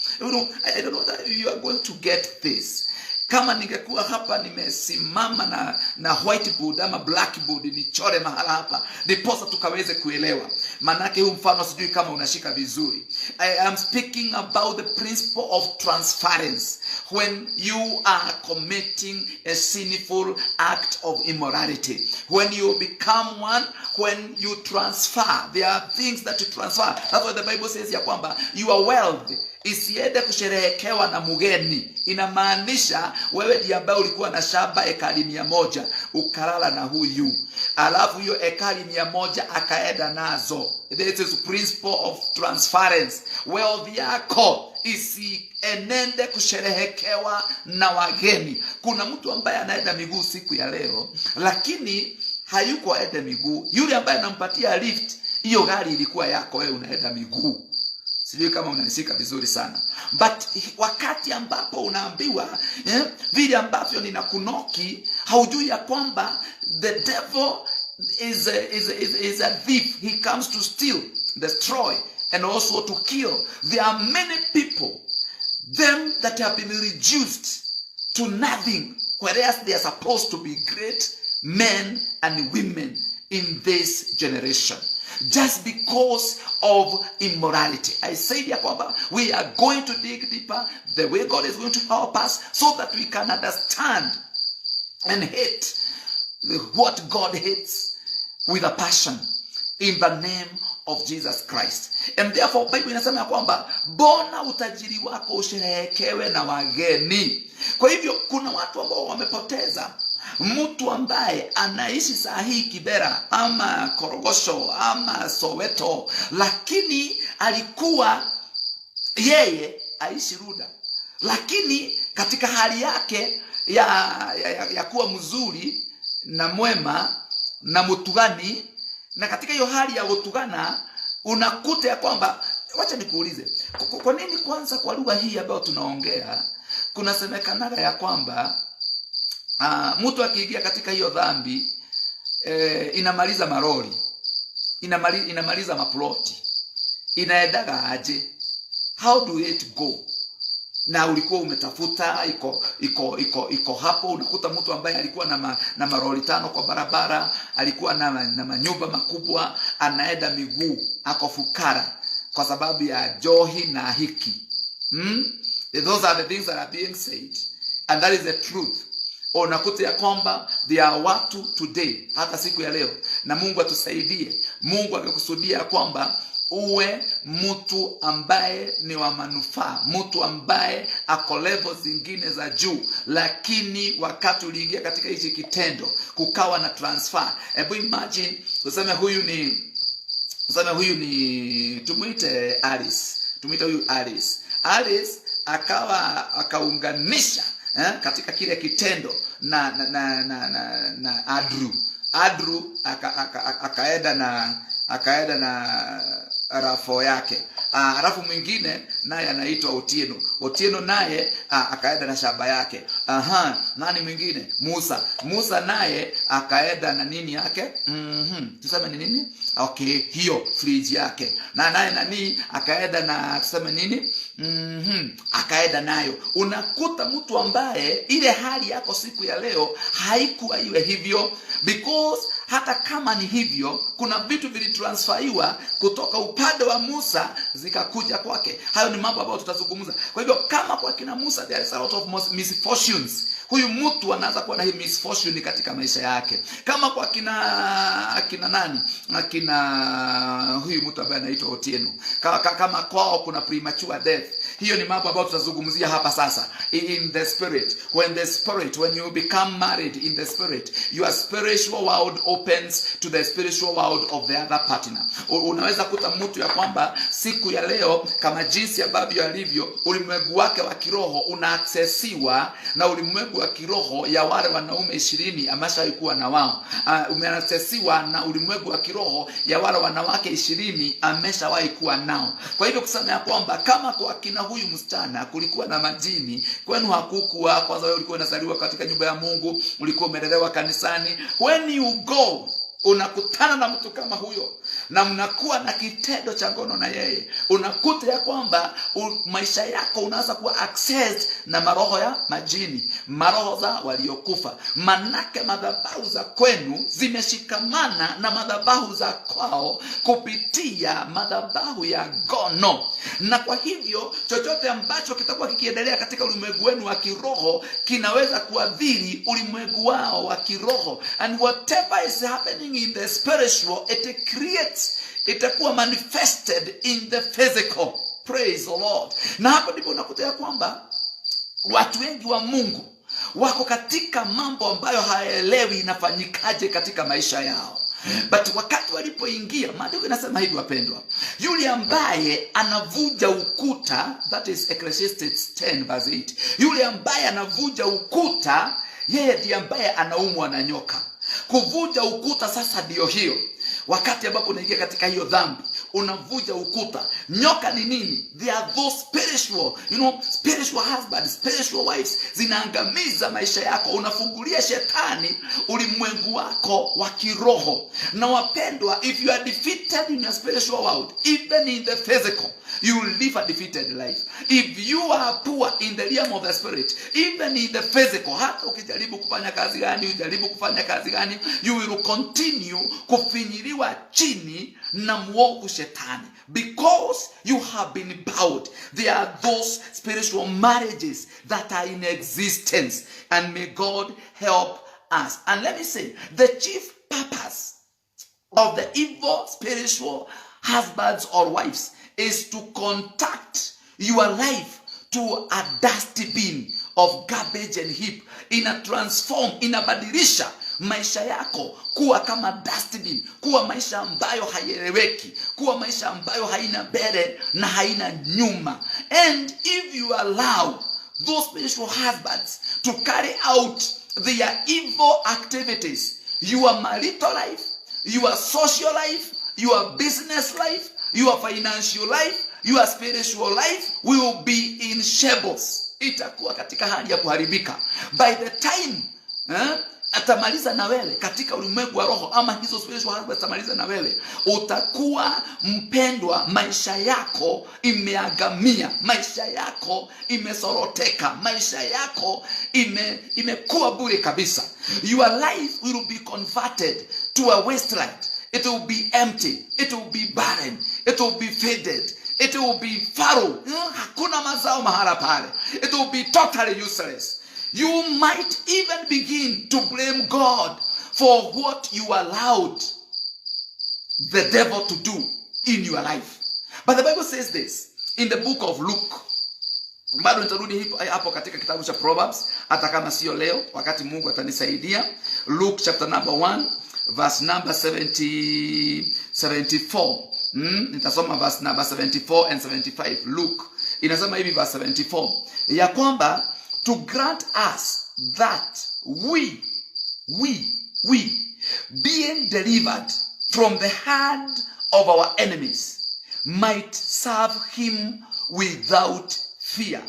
I don't know that you are going to get this. Kama ningekuwa hapa nimesimama na whiteboard ama blackboard nichore mahala hapa ndiposa tukaweze kuelewa. Manake huu mfano sijui kama unashika vizuri. I am speaking about the principle of transference. When you are committing a sinful act of immorality, when you become one, when you transfer, there are things that you transfer. That's what the Bible says ya kwamba your wealth isiende kusherehekewa na mgeni. Inamaanisha wewe ndiye ambaye ulikuwa na shamba ekari 100 ukalala na huyu, alafu hiyo ekari 100 akaenda nazo. This is principle of transference. Wealth yako isienende kusherehekewa na wageni. Kuna mtu ambaye anaenda miguu siku ya leo, lakini hayuko aende miguu. Yule ambaye anampatia lift, hiyo gari ilikuwa yako, wewe unaenda miguu. Sijui kama unanishika vizuri sana. But wakati ambapo unaambiwa vile ambavyo ninakunoki, haujui ya kwamba the devil is a thief. He comes to steal, destroy, and also to kill. There are many people, them that have been reduced to nothing, whereas they are supposed to be great men and women in this generation, just because of immorality. I say that we are going to dig deeper. The way God is going to help us so that we can understand and hate what God hates with a passion in the name of Jesus Christ. And therefore Bible inasema ya kwamba bona utajiri wako usherehekewe na wageni. Kwa hivyo kuna watu ambao wamepoteza mtu ambaye anaishi sahihi Kibera ama Korogosho ama Soweto, lakini alikuwa yeye aishi Ruda, lakini katika hali yake ya kuwa mzuri na mwema na mutugani, na katika hiyo hali ya utugana unakuta ya kwamba, wacha nikuulize, kwa nini kwanza kwa lugha hii ambayo tunaongea kunasemekana ya kwamba mtu akiingia katika hiyo dhambi inamaliza maroli, inamaliza maploti, inaendaga aje? How do it go? Na ulikuwa umetafuta iko hapo, unakuta mtu ambaye alikuwa na maroli 5 kwa barabara, alikuwa na manyumba makubwa, anaenda miguu, ako fukara kwa sababu ya johi na hiki. Those are the things that are being said, and that is the truth. Unakuta ya kwamba there are watu today, hata siku ya leo, na Mungu atusaidie. Mungu amekusudia kwamba uwe mtu ambaye ni wa manufaa, mtu ambaye ako level zingine za juu, lakini wakati uliingia katika hichi kitendo kukawa na transfer. Hebu imagine useme huyu ni tumuite Alice. Tumuite huyu Alice. Alice akaunganisha katika kile kitendo na Andrew akaenda na rafo yake. Rafu mwingine naye anaitwa Otieno naye akaenda na shamba yake. Nani mwingine? Musa naye akaenda na nini yake? Tuseme ni nini? Okay, hiyo fridge yake. Na naye nani akaenda na tuseme nini? Akaenda nayo. Unakuta mtu ambaye ile hali yako siku ya leo haikuwa iwe hivyo, because hata kama ni hivyo, kuna vitu vilitransferiwa kutoka upande wa Musa zikakuja kwake. Hayo ni mambo ambayo tutazungumza. Kwa hivyo kama kwa kina Musa there is a lot of misfortunes, huyu mtu anaanza kuwa na hii misfortune katika maisha yake. Kama kwa kina nani? Huyu mtu ambaye anaitwa Otieno. Kama kwao kuna premature death, hiyo ni mambo ambayo tutazungumzia hapa sasa. In the spirit, when you become married in the spirit, your spiritual world opens to the spiritual world of the other partner. Unaweza kuta mtu ya kwamba siku ya leo, kama jinsi ambavyo alivyo, ulimwengu wake wa kiroho unaaccessiwa na ulimwengu wa kiroho ya wale wanaume 20 ameshaikuwa na wao. Umeaccessiwa na ulimwengu wa kiroho ya wale wanawake 20 ameshawahi kuwa nao. Kwa hivyo kusema ya kwamba kama kwa kina huyu msichana kulikuwa na majini, kwenu hakukuwa. Kwanza wewe ulikuwa unazaliwa katika nyumba ya Mungu, ulikuwa umelelewa kanisani. When you go, unakutana na mtu kama huyo na mnakuwa na kitendo cha ngono na yeye, unakuta ya kwamba maisha yako unaanza kuwa accessed na maroho ya majini, maroho za waliokufa. Manake madhabahu za kwenu zimeshikamana na madhabahu za kwao kupitia madhabahu ya ngono. Na kwa hivyo chochote ambacho kitakuwa kikiendelea katika ulimwengu wenu wa kiroho kinaweza kuadhiri ulimwengu wao wa kiroho. And whatever is happening in the spiritual, it creates, itakuwa manifested in the physical. Praise the Lord. Na hapo ndipo unakuta ya kwamba watu wengi wa Mungu wako katika mambo ambayo hayaelewi inafanyikaje katika maisha yao. But wakati walipoingia, maandiko inasema hivi wapendwa, yule ambaye anavuja ukuta, that is Ecclesiastes 10 verse 8. Yule ambaye anavuja ukuta, yeye ndiye ambaye anaumwa na nyoka. Kuvuja ukuta sasa ndio hiyo. Wakati ambapo unaingia katika hiyo dhambi, unavuja ukuta. Nyoka ni nini? They are those spiritual, spiritual husbands, spiritual wives. Zinaangamiza maisha yako. Unafungulia shetani ulimwengu wako wa kiroho. Na wapendwa, if you are defeated in your spiritual world, even in the physical, you will live a defeated life. If you are poor in the realm of the spirit, even in the physical, hata ukijaribu kufanya kazi gani, you will continue kufinyiliwa chini na mwovu shetani, because you have been bowed. There are those spiritual marriages that are in existence, and may God help us. And let me say, the chief purpose of the evil spiritual husbands or wives is to contact your life to a dustbin of garbage and heap. Inabadilisha maisha yako kuwa kama dustbin, kuwa maisha ambayo haieleweki, kuwa maisha ambayo haina mbele na haina nyuma. And if you allow those spiritual husbands to carry out their evil activities, your marital life, your social life, your business life, your financial life, your spiritual life will be in shambles. Itakuwa katika hali ya kuharibika. By the time atamaliza na wewe katika ulimwengu wa roho, ama hizo spiritual husbands atamaliza na wewe, utakuwa mpendwa, maisha yako imeagamia, maisha yako imesoroteka, maisha yako imekuwa bure kabisa. Your life will be converted to a wasteland. It will be empty. It will be barren. It will be faded. It will be fallow. Hakuna mazao mahala pale. It will be totally useless. You might even begin to blame God for what you allowed the devil to do in your life. But the Bible says this in the book of Luke. Bado nitarudi hapo katika kitabu cha Proverbs, hata kama sio leo, wakati Mungu atanisaidia. Luke chapter number 1 verse number 74. Nitasoma verse number 74 and 75. Luke inasema hivi verse 74, ya kwamba to grant us that we being delivered from the hand of our enemies might serve him without fear.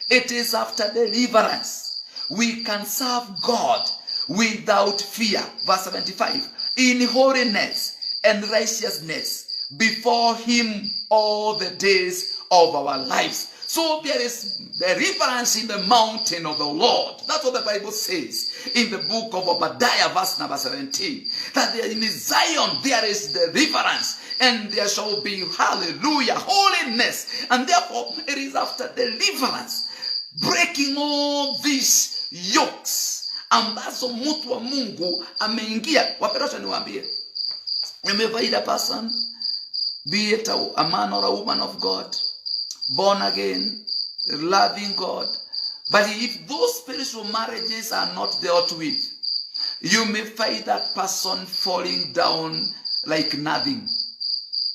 It is after deliverance we can serve God without fear. Verse 75, in holiness and righteousness before him all the days of our lives. So there is deliverance in the mountain of the Lord. That's what the Bible says in the book of Obadiah, verse number 17. That in Zion there is deliverance, and there shall be, hallelujah, holiness. And therefore it is after deliverance, breaking all these yokes ambazo mtu wa Mungu ameingia. Wapendwa, niwaambie, you may find a person be it a man or a woman of God, born again, loving God. But if those spiritual marriages are not dealt with, you may find that person falling down like nothing,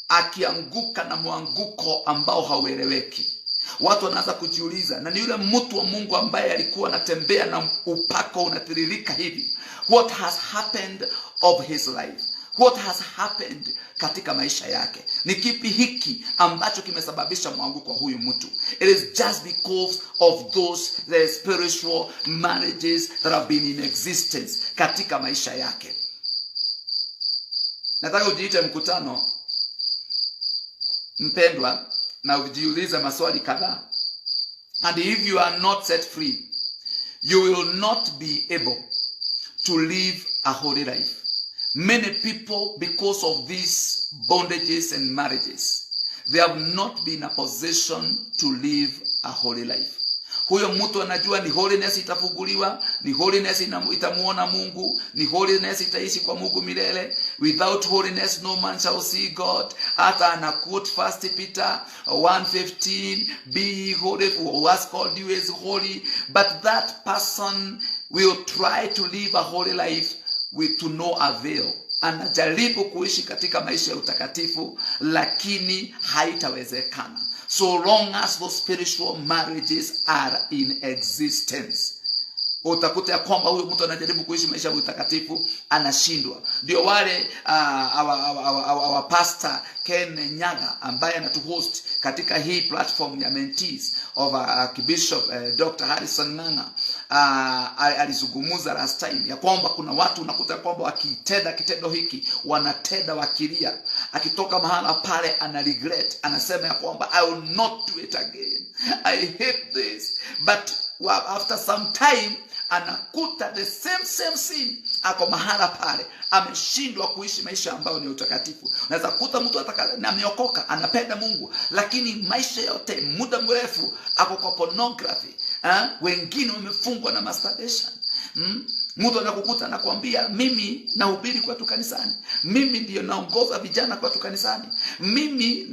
akianguka na mwanguko ambao haueleweki. Watu wanaanza kujiuliza, na ni yule mtu wa Mungu ambaye alikuwa anatembea na upako unatiririka hivi, what has happened of his life? What has happened katika maisha yake? Ni kipi hiki ambacho kimesababisha mwanguko wa huyu mtu? It is just because of those spiritual marriages that have been in existence katika maisha yake. Nataka ujiite mkutano mpendwa, na ujiulize maswali kadhaa. And if you are not set free, you will not be able to live a holy life. Many people, because of these bondages and marriages, they have not been in a position to live a holy life. Huyo mtu anajua ni holiness itafunguliwa, ni holiness itamuona Mungu, ni holiness itaishi kwa Mungu milele. Without holiness no man shall see God. Hata ana quote 1 Peter 1:15, be ye holy for who has called you is holy. But that person will try to live a holy life with to no avail. Anajaribu kuishi katika maisha ya utakatifu, lakini haitawezekana so long as those spiritual marriages are in existence. Utakuta ya kwamba huyo mtu anajaribu kuishi maisha ya utakatifu, anashindwa. Ndio wale our pastor Ken Nyaga ambaye anatuhost katika hii platform ya mentees of Archbishop Dr. Harrison Ng'ang'a alizungumza last time ya kwamba kuna watu unakuta kwamba wakitenda kitendo hiki wanatenda wakilia, akitoka mahala pale ana regret, anasema ya kwamba I will not do it again, I hate this. But after some time anakuta the same sin, ako mahala pale ameshindwa kuishi maisha ambayo ni utakatifu. Unaweza kuta mtu ameokoka, anapenda Mungu, lakini maisha yote muda mrefu ako kwa pornography. Wengine wamefungwa na masturbation. Mtu anakukuta anakuambia, mimi nahubiri kwetu kanisani, mimi ndio naongoza vijana kwetu kanisani, mimi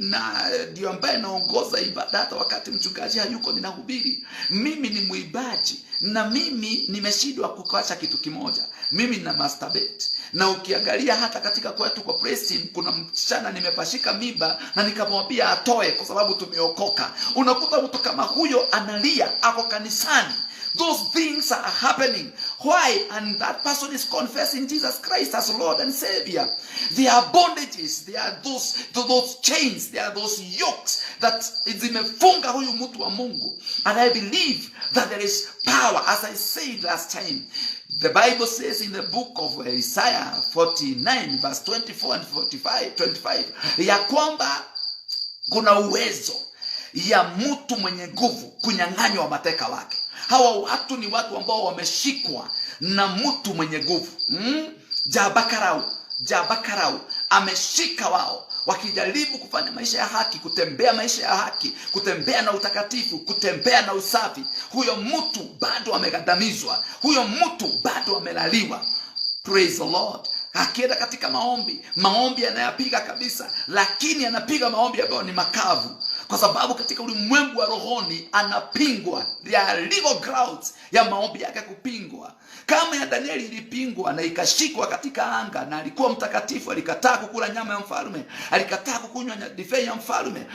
ndio ambaye naongoza ibada hata wakati mchungaji hayuko ninahubiri, mimi ni muibaji, na mimi nimeshindwa kuacha kitu kimoja, mimi na masturbate. Na ukiangalia hata katika kwetu kwa praise team, kuna msichana nimepashika mimba na nikamwambia atoe kwa sababu tumeokoka. Unakuta mtu kama huyo analia, ako kanisani, those things are happening. Why? And that person is confessing Jesus Christ as Lord and Savior. There are bondages, there are those chains, there are those yokes that zimefunga huyu mtu wa Mungu. And I believe that there is power, as I said last time. The Bible says in the book of Isaiah 49 verse 24 and 25 ya kwamba kuna uwezo ya mtu mwenye nguvu kunyang'anywa mateka wake. Hawa watu ni watu ambao wameshikwa na mtu mwenye nguvu. Jabakarau ameshika wao, wakijaribu kufanya maisha ya haki, kutembea maisha ya haki, kutembea na utakatifu, kutembea na usafi. Huyo mtu bado amegandamizwa, huyo mtu bado amelaliwa. Praise the Lord. Akienda katika maombi anayapiga kabisa, lakini anapiga maombi ambayo ni makavu, kwa sababu katika ulimwengu wa rohoni anapingwa. There are legal grounds ya maombi yake kupingwa. Kama ya Danieli ilipingwa na ikashikwa katika anga, na alikuwa mtakatifu, alikataa kukula nyama ya mfalme, alikataa kukunywa divai ya mfalme,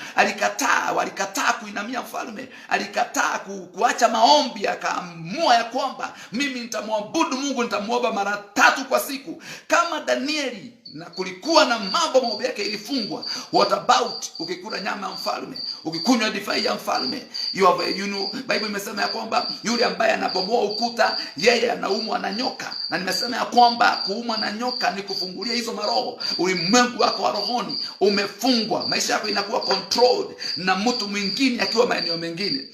walikataa kuinamia mfalme, alikataa kuacha maombi, akaamua ya kwamba mimi nitamwabudu Mungu, nitamuomba mara 3 kwa siku. Kama Danieli, na kulikuwa na mambo maombi yake ilifungwa, what about ukikula nyama ya mfalme, ukikunywa divai ya mfalme? Bible imesema ya kwamba yule ambaye anabomoa ukuta, yeye anaumwa na nyoka. Na nimesema ya kwamba kuumwa na nyoka ni kufungulia hizo maroho. Ulimwengu wako wa rohoni umefungwa, maisha yako inakuwa controlled na mtu mwingine akiwa maeneo mengine,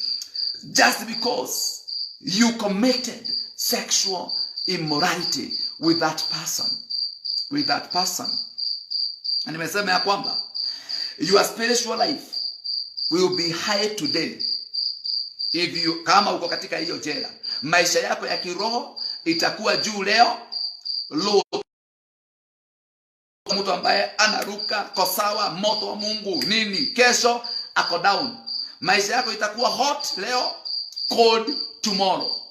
just because you committed sexual immorality with that person. Na nimesema ya kwamba your spiritual life will be high today if kama uko katika hiyo jela. Maisha yako ya kiroho itakuwa juu leo, low mtu ambaye anaruka kosawa moto wa Mungu nini, kesho ako down. Maisha yako itakuwa hot leo, cold tomorrow.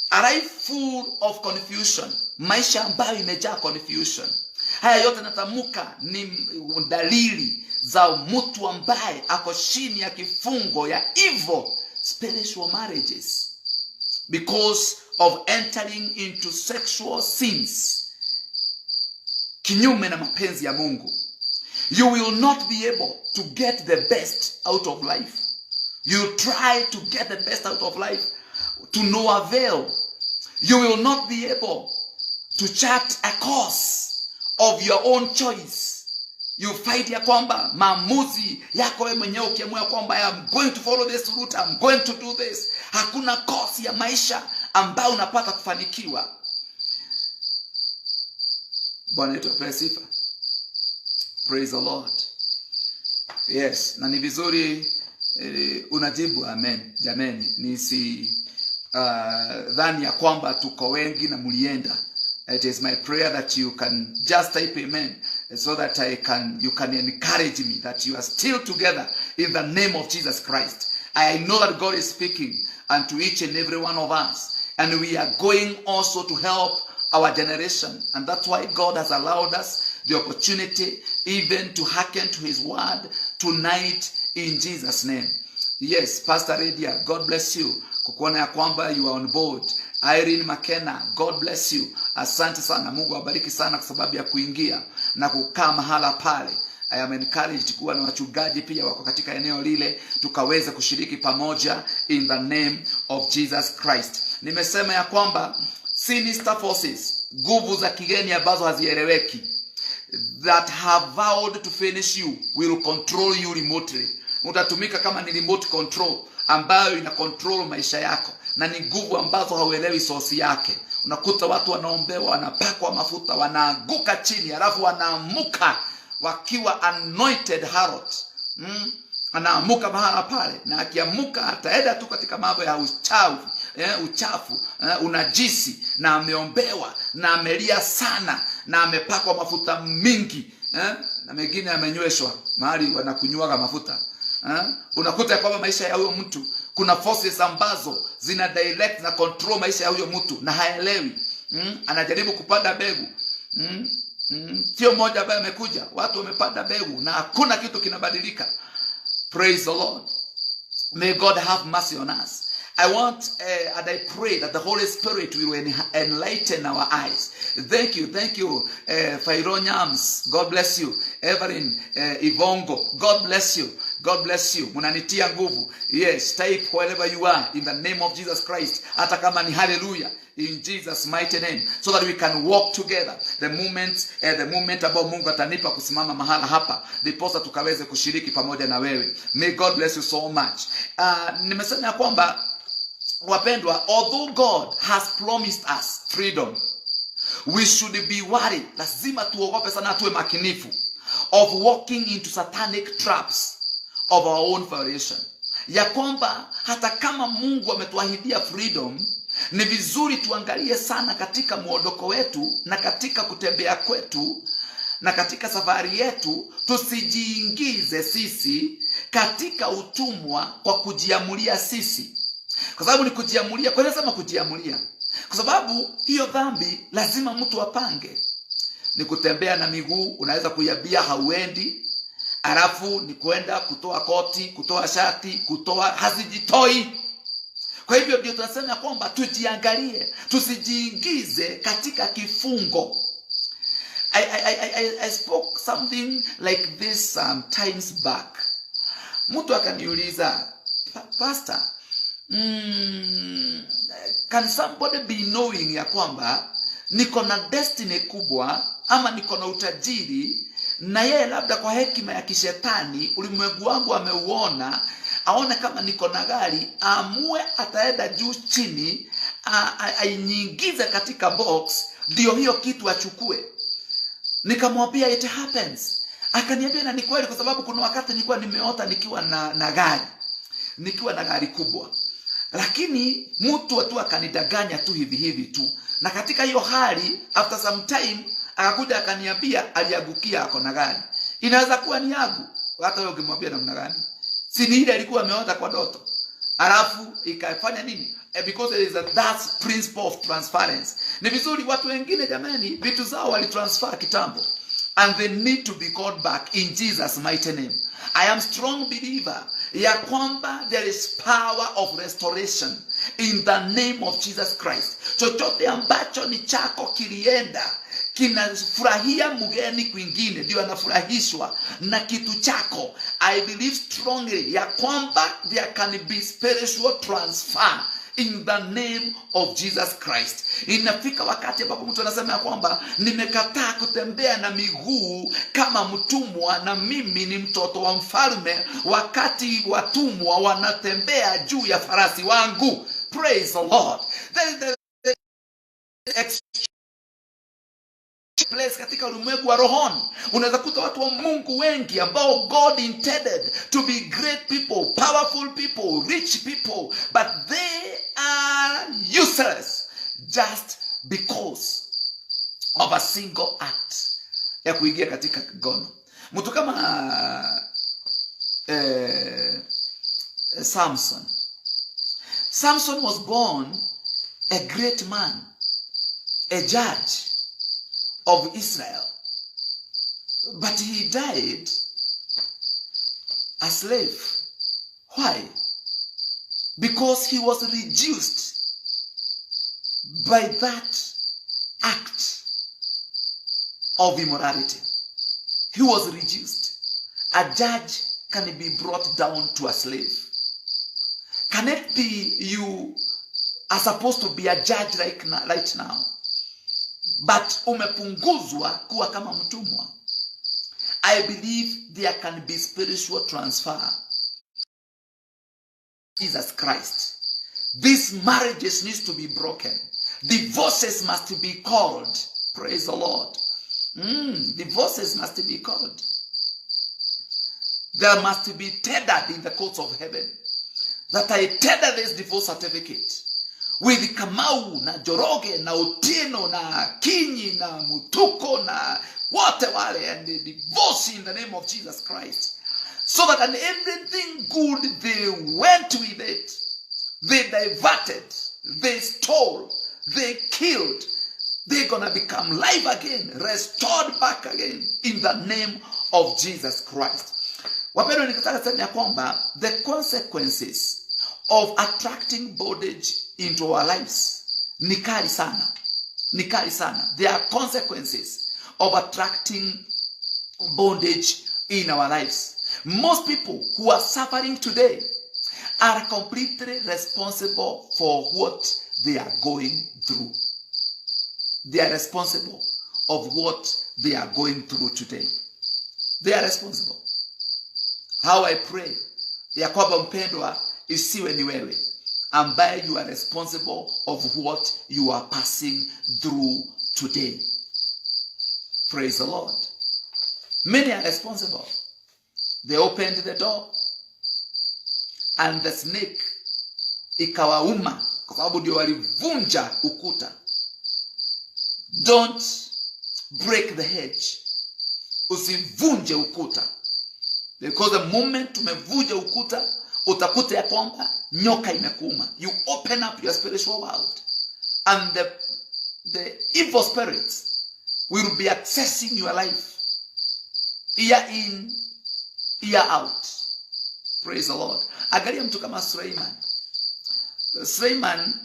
A life full of confusion, maisha ambayo imejaa confusion. Haya yote natamuka ni dalili za mtu ambaye ako chini ya kifungo ya evil spiritual marriages, because of entering into sexual sins, kinyume na mapenzi ya Mungu. You will not be able to get the best out of life. You try to get the best out of life to no avail. You will not be able to chart a course of your own choice. You find ya kwamba maamuzi yako wewe mwenyewe ukiamua kwamba I am going to follow this route, I'm going to do this. Hakuna course ya maisha ambayo unapata kufanikiwa. Bwana wetu apewe sifa. Praise the Lord. Yes, na ni vizuri unajibu amen. Jameni, nisi dhani ya kwamba tuko wengi na mulienda. It is my prayer that you can just type amen, so that you can encourage me that you are still together in the name of Jesus Christ. I know that God is speaking unto each and every one of us, and we are going also to help our generation, and that's why God has allowed us the opportunity even to hearken to his word tonight in Jesus' name. Yes, Pastor Radia, God bless you. Kukuona ya kwamba you are on board. Irene McKenna, God bless you. Asante sana, Mungu awabariki sana kwa sababu ya kuingia na kukaa mahala pale. I am encouraged kuwa na wachungaji pia wako katika eneo lile, tukaweza kushiriki pamoja in the name of Jesus Christ. Nimesema ya kwamba sinister forces, nguvu za kigeni ambazo hazieleweki, that have vowed to finish you, will control you remotely. Utatumika kama ni remote control ambayo ina control maisha yako, na ni nguvu ambazo hauelewi source yake. Unakuta watu wanaombewa, wanapakwa mafuta, wanaanguka chini, halafu wanaamuka wakiwa anointed harlot. Anaamuka mahala pale, na akiamuka ataenda tu katika mambo ya uchafu, unajisi, na ameombewa, na amelia sana, na amepakwa mafuta mingi, na mengine amenyweshwa mahali wanakunywaga mafuta. Unakuta kwamba maisha ya huyo mtu kuna forces ambazo zina direct na control maisha ya huyo mtu, na haelewi. Anajaribu kupanda mbegu. Sio moja ambaye amekuja, watu wamepanda mbegu na hakuna kitu kinabadilika. Praise the Lord. May God have mercy on us. I want and I pray that the Holy Spirit will enlighten our eyes. Thank you, Faironyams. God bless you. Evelyn Ivongo. God bless you. God bless you. Munanitia nguvu. Yes, type wherever you are in the name of Jesus Christ. Hata kama ni hallelujah. In Jesus' mighty name, so that we can walk together. The moment ambao Mungu atanipa kusimama mahala hapa, ndiposa tukaweze kushiriki pamoja na wewe. May God bless you so much. Nimesema ya kwamba wapendwa, although God has promised us freedom, we should be worried. Lazima tuogope sana, tuwe makinifu of walking into satanic traps of our own violation. Ya kwamba hata kama Mungu ametuahidia freedom, ni vizuri tuangalie sana katika muondoko wetu, na katika kutembea kwetu, na katika safari yetu, tusijiingize sisi katika utumwa kwa kujiamulia sisi. Kwa sababu ni kujiamulia. Kwa nini nasema kujiamulia? Kwa sababu hiyo dhambi lazima mtu apange. Ni kutembea na miguu, unaweza kuyabia hauendi. Alafu ni kwenda kutoa koti, kutoa shati, hazijitoi. Kwa hivyo ndio tunasema kwamba tujiangalie, tusijiingize katika kifungo. I spoke something like this some times back. Mtu akaniuliza, Pastor, can somebody be knowing ya kwamba niko na destiny kubwa, ama niko na utajiri, na yeye labda kwa hekima ya kishetani ulimwengu wangu ameuona, aone kama niko na gari, amue ataenda juu chini, ainyingize katika box, ndio hiyo kitu achukue. Nikamwambia it happens. Akaniambia na ni kweli, kwa sababu kuna wakati nilikuwa nimeota nikiwa na gari. Nikiwa na gari kubwa. Lakini mtu tu akanidanganya tu hivi tu. Na katika hiyo hali, after some time, akakuja akaniambia aliagukia ako na gari. Inaweza kuwa ni yangu. Hata wewe ukimwambia namna gani? Si ni ile alikuwa ameota kwa ndoto. Alafu ikafanya nini? Because there is that principle of transference. Ni vizuri watu wengine jamani vitu zao walitransfer kitambo. And they need to be called back in Jesus' mighty name. I am strong believer ya kwamba there is power of restoration in the name of Jesus Christ. Chochote ambacho ni chako kilienda, kinafurahia mgeni kwingine, ndio anafurahishwa na kitu chako. I believe strongly ya kwamba there can be spiritual transfer in the name of Jesus Christ. Inafika wakati ambapo mtu anasema ya kwamba nimekataa kutembea na miguu kama mtumwa na mimi ni mtoto wa mfalme, wakati watumwa wanatembea juu ya farasi wangu. Praise the Lord. There is place katika ulimwengu wa rohoni. Unaweza kuta watu wa Mungu wengi ambao God intended to be great people, powerful people, rich people, but they are useless just because of a single act ya kuingia katika gono. Mtu kama Samson was born a great man, a judge of Israel, but he died a slave. Why? Because he was reduced by that act of immorality. He was reduced. A judge can be brought down to a slave. Can it be you are supposed to be a judge right now, but umepunguzwa kuwa kama mtumwa? I believe there can be spiritual transfer. Jesus Christ. These marriages needs to be broken. Divorces must be called. Praise the Lord. Divorces must be called. There must be tethered in the courts of heaven. That I tether this divorce certificate with Kamau na Joroge na Otieno na Kinyi na Mutuko na whatever, and they divorce in the name of Jesus Christ. So that and everything good they went with it, they diverted, they stole, they killed, they're gonna become live again, restored back again in the name of Jesus Christ. Wapendwa, nikataka sema ya kwamba the consequences of attracting bondage into our lives ni kali sana. Ni kali sana. There are consequences of attracting bondage in our lives. Most people who are suffering today are completely responsible for what they are going through. They are responsible of what they are going through today. They are responsible. How I pray ya kwamba mpendwa, isiwe ni wewe ambaye you are responsible of what you are passing through today. Praise the Lord. Many are responsible. They opened the door and the snake ikawauma kwa sababu ndio walivunja ukuta. Don't break the hedge. Usivunje ukuta. Because the moment umevunja ukuta, utakuta ya kwamba nyoka imekuuma. You open up your spiritual world and the evil spirits will be accessing your life. Ear in, ear out. Praise the Lord. Angalia mtu kama Suleiman. Suleiman,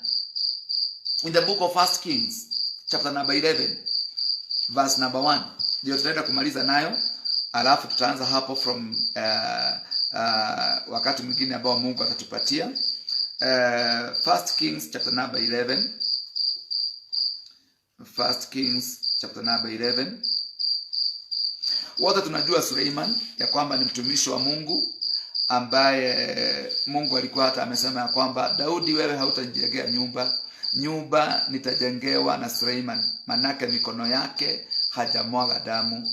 in the book of 1 Kings, chapter number 11, verse number 1. Ndio tutaenda kumaliza nayo. Alafu tutaanza hapo from wakati mwingine ambao Mungu atatupatia. 1 Kings chapter number 11. 1 Kings chapter number 11. Wote tunajua Suleiman ya kwamba ni mtumishi wa Mungu ambaye Mungu alikuwa hata amesema ya kwamba Daudi, wewe hautajengea nyumba nitajengewa na Suleiman, manake mikono yake hajamwaga damu.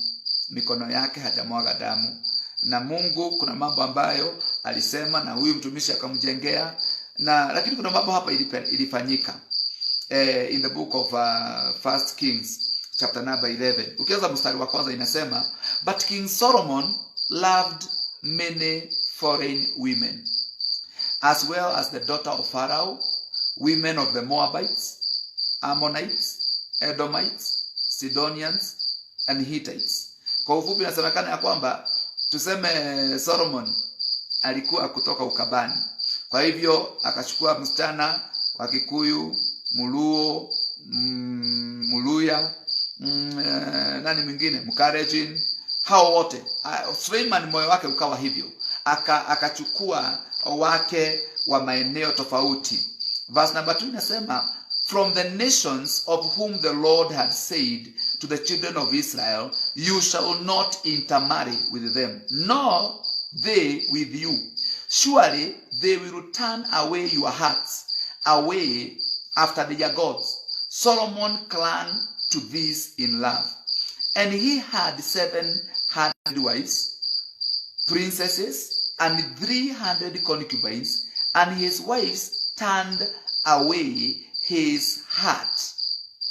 Mikono yake hajamwaga damu. Na Mungu kuna mambo ambayo alisema na huyu mtumishi akamjengea, na lakini kuna mambo hapa ilifanyika. In the book of 1 Kings chapter number 11. Ukianza mstari wa kwanza inasema, but King Solomon loved many foreign women, as well as the daughter of Pharaoh, women of the Moabites, Ammonites, Edomites, Sidonians, and Hittites. Kwa ufupi inasemekana ya kwamba tuseme Solomon alikuwa kutoka ukabani. Kwa hivyo akachukua msichana wa Kikuyu, Muluo, Muluya, nani mwingine, Mkarejin, hao wote. Suleiman moyo wake ukawa hivyo. Akachukua wake wa maeneo tofauti. Verse number 2 inasema, from the nations of whom the Lord had said to the children of Israel, you shall not intermarry with them, nor they with you. Surely they will turn away your hearts away after their gods. Solomon clung to this in love. And he had 700 wives, princesses, and 300 concubines, and his wives turned away his heart.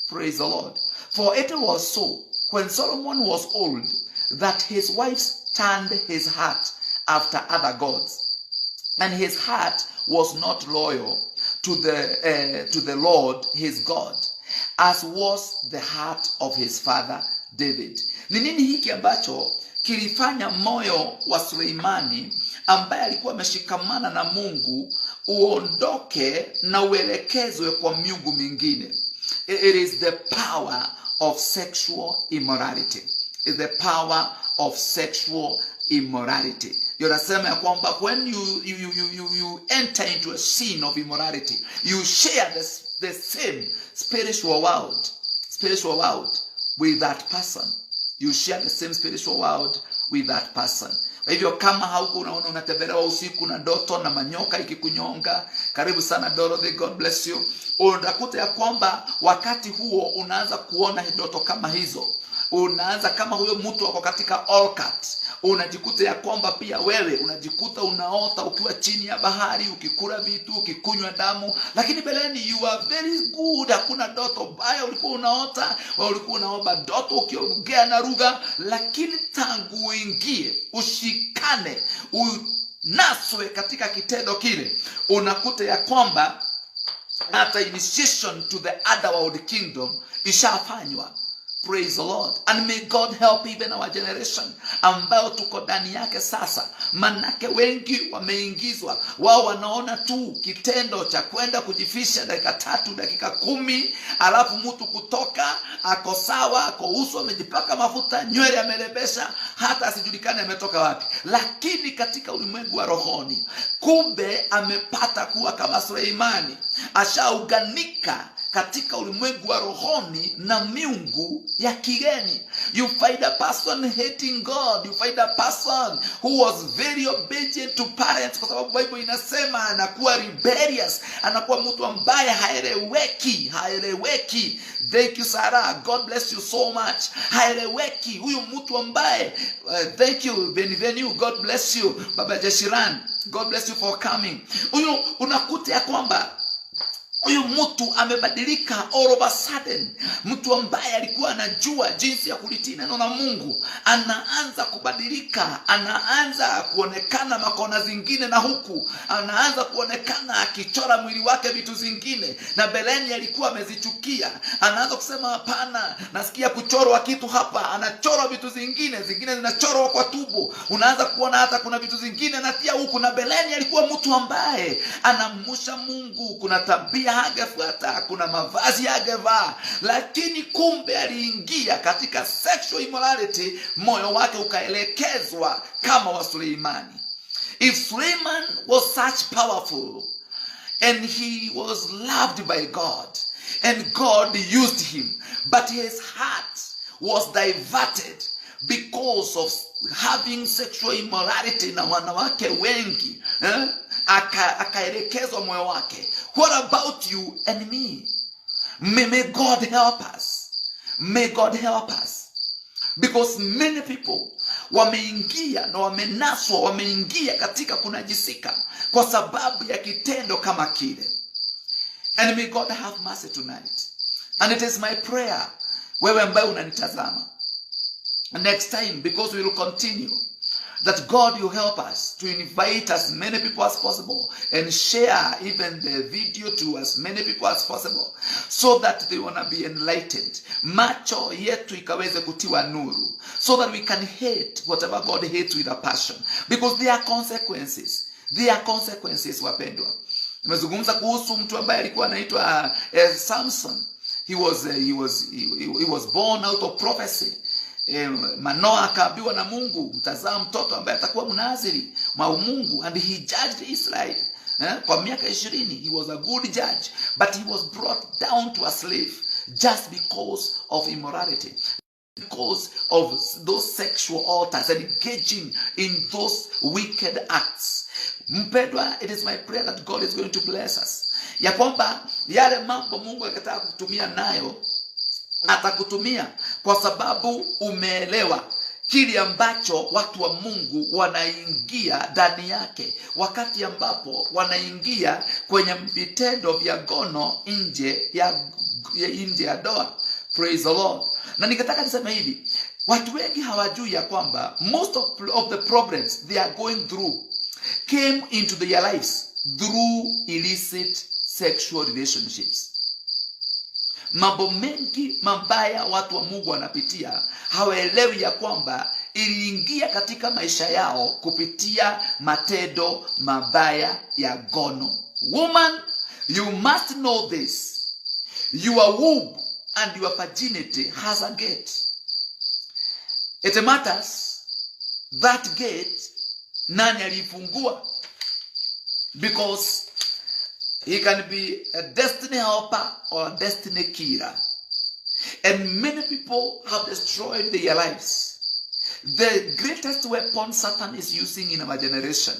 Praise the Lord. For it was so, when Solomon was old, that his wives turned his heart after other gods, and his heart was not loyal to the Lord his God, as was the heart of his father David. Ni nini hiki ambacho kilifanya moyo wa Suleimani ambaye alikuwa ameshikamana na Mungu uondoke na uelekezwe kwa miungu mingine? It is the power of sexual immorality. It is the power of sexual immorality. Yonasema ya kwamba when you enter into a sin of immorality, you share the same spiritual world with that person. You share the same spiritual world with that person. Kwa hivyo kama hauko unaona unatembelewa usiku na ndoto na manyoka ikikunyonga, karibu sana Dorothy, God bless you. Unakuta ya kwamba wakati huo unaanza kuona ndoto kama hizo. Unaanza kama huyo mtu wako katika Olkat. Unajikuta ya kwamba pia wewe unajikuta unaota ukiwa chini ya bahari, ukikula vitu, ukikunywa damu, lakini beleni you are very good. Hakuna ndoto baya ulikuwa unaota, ulikuwa unaomba ndoto ukiongea na lugha, lakini tangu uingie ushikane unaswe katika kitendo kile, unakuta ya kwamba hata initiation to the otherworld kingdom ishafanywa. Praise the Lord. And may God help even our generation ambao tuko ndani yake sasa. Manake wengi wameingizwa. Wao wanaona tu kitendo cha kwenda kujifisha dakika 3, dakika 10, alafu mtu kutoka ako sawa, ako uso amejipaka mafuta, nywele amelebesha, hata asijulikane ametoka wapi. Lakini katika ulimwengu wa rohoni, kumbe amepata kuwa kama Suleimani, ashauganika katika ulimwengu wa rohoni na miungu ya kigeni. You find a person hating God. You find a person who was very obedient to parents, kwa sababu Bible inasema anakuwa rebellious, anakuwa mtu ambaye haeleweki. Thank you Sarah, God bless you so much. Haeleweki huyu mtu ambaye thank you Benvenue, God bless you Baba Jeshiran, God bless you for coming. Huyu unakuta ya kwamba huyu mtu amebadilika all of a sudden. Mtu ambaye alikuwa anajua jinsi ya kulitii neno la Mungu anaanza kubadilika, anaanza kuonekana makona zingine, na huku anaanza kuonekana akichora mwili wake vitu zingine, na beleni alikuwa amezichukia. Anaanza kusema hapana, nasikia kuchorwa kitu hapa, anachora vitu zingine zinachorwa kwa tubo. Unaanza kuona hata kuna vitu zingine anatia huku, na beleni alikuwa mtu ambaye anamusha Mungu. Kuna tabia hagefuata, kuna mavazi hagevaa, lakini kumbe aliingia katika sexual immorality, moyo wake ukaelekezwa kama wa Suleimani. If Suleiman was such powerful and he was loved by God and God used him, but his heart was diverted because of having sexual immorality na wanawake wengi, akaelekezwa moyo wake. What about you and me? May God help us. May God help us. Because many people wameingia na wamenaswa, wameingia katika kunajisika kwa sababu ya kitendo kama kile. And may God have mercy tonight. And it is my prayer wewe ambaye unanitazama, next time, because we will continue, that God will help us to invite as many people as possible and share even the video to as many people as possible, so that they want to be enlightened. Macho yetu ikaweze kutiwa nuru, so that we can hate whatever God hates with a passion, because there are consequences. There are consequences, wapendwa. Nimezungumza kuhusu mtu ambaye alikuwa anaitwa Samson. He was born out of prophecy. Manoa akaambiwa na Mungu, mtazaa mtoto ambaye atakuwa mnaziri wa Mungu, and he judged Israel kwa miaka 20. He was a good judge, but he was brought down to a slave just because of immorality, because of those sexual altars and engaging in those wicked acts. Mpendwa, it is my prayer that God is going to bless us, ya kwamba yale mambo Mungu akataka kutumia nayo atakutumia, kwa sababu umeelewa kile ambacho watu wa Mungu wanaingia ndani yake, wakati ambapo wanaingia kwenye vitendo vya gono nje ya doa. Praise the Lord. Na nikataka niseme hivi, watu wengi hawajui ya kwamba most of the problems they are going through came into their lives through illicit sexual relationships. Mambo mengi mabaya watu wa Mungu wanapitia, hawaelewi ya kwamba iliingia katika maisha yao kupitia matendo mabaya ya gono. Woman, you must know this. Your womb and your virginity has a gate. It matters that gate nani alifungua, because he can be a destiny helper or a destiny killer. And many people have destroyed their lives. The greatest weapon Satan is using in our generation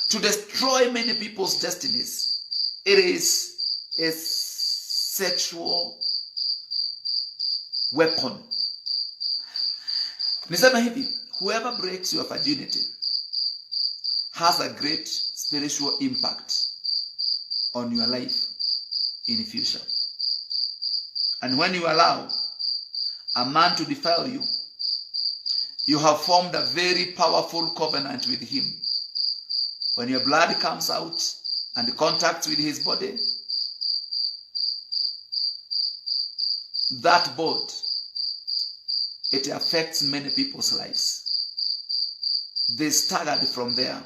to destroy many people's destinies, it is a sexual weapon. Nisema hivi, whoever breaks your virginity has a great spiritual impact on your life in the future. And when you allow a man to defile you, you have formed a very powerful covenant with him. When your blood comes out and contacts with his body, that bond, it affects many people's lives. They staggered from there.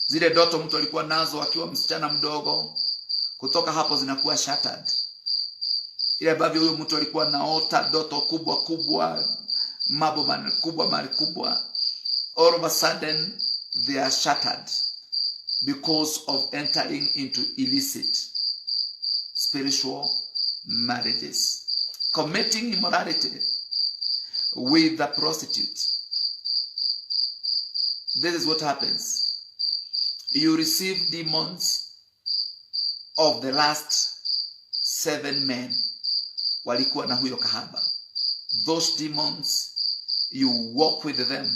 Zile ndoto mtu alikuwa nazo akiwa msichana mdogo, kutoka hapo zinakuwa shattered. Ile ambavyo huyo mtu alikuwa naota ndoto kubwa kubwa, mambo makubwa, all of a sudden they are shattered because of entering into illicit spiritual marriages, committing immorality with the prostitute. This is what happens. You receive demons of the last 7 men walikuwa na huyo kahaba. Those demons, you walk with them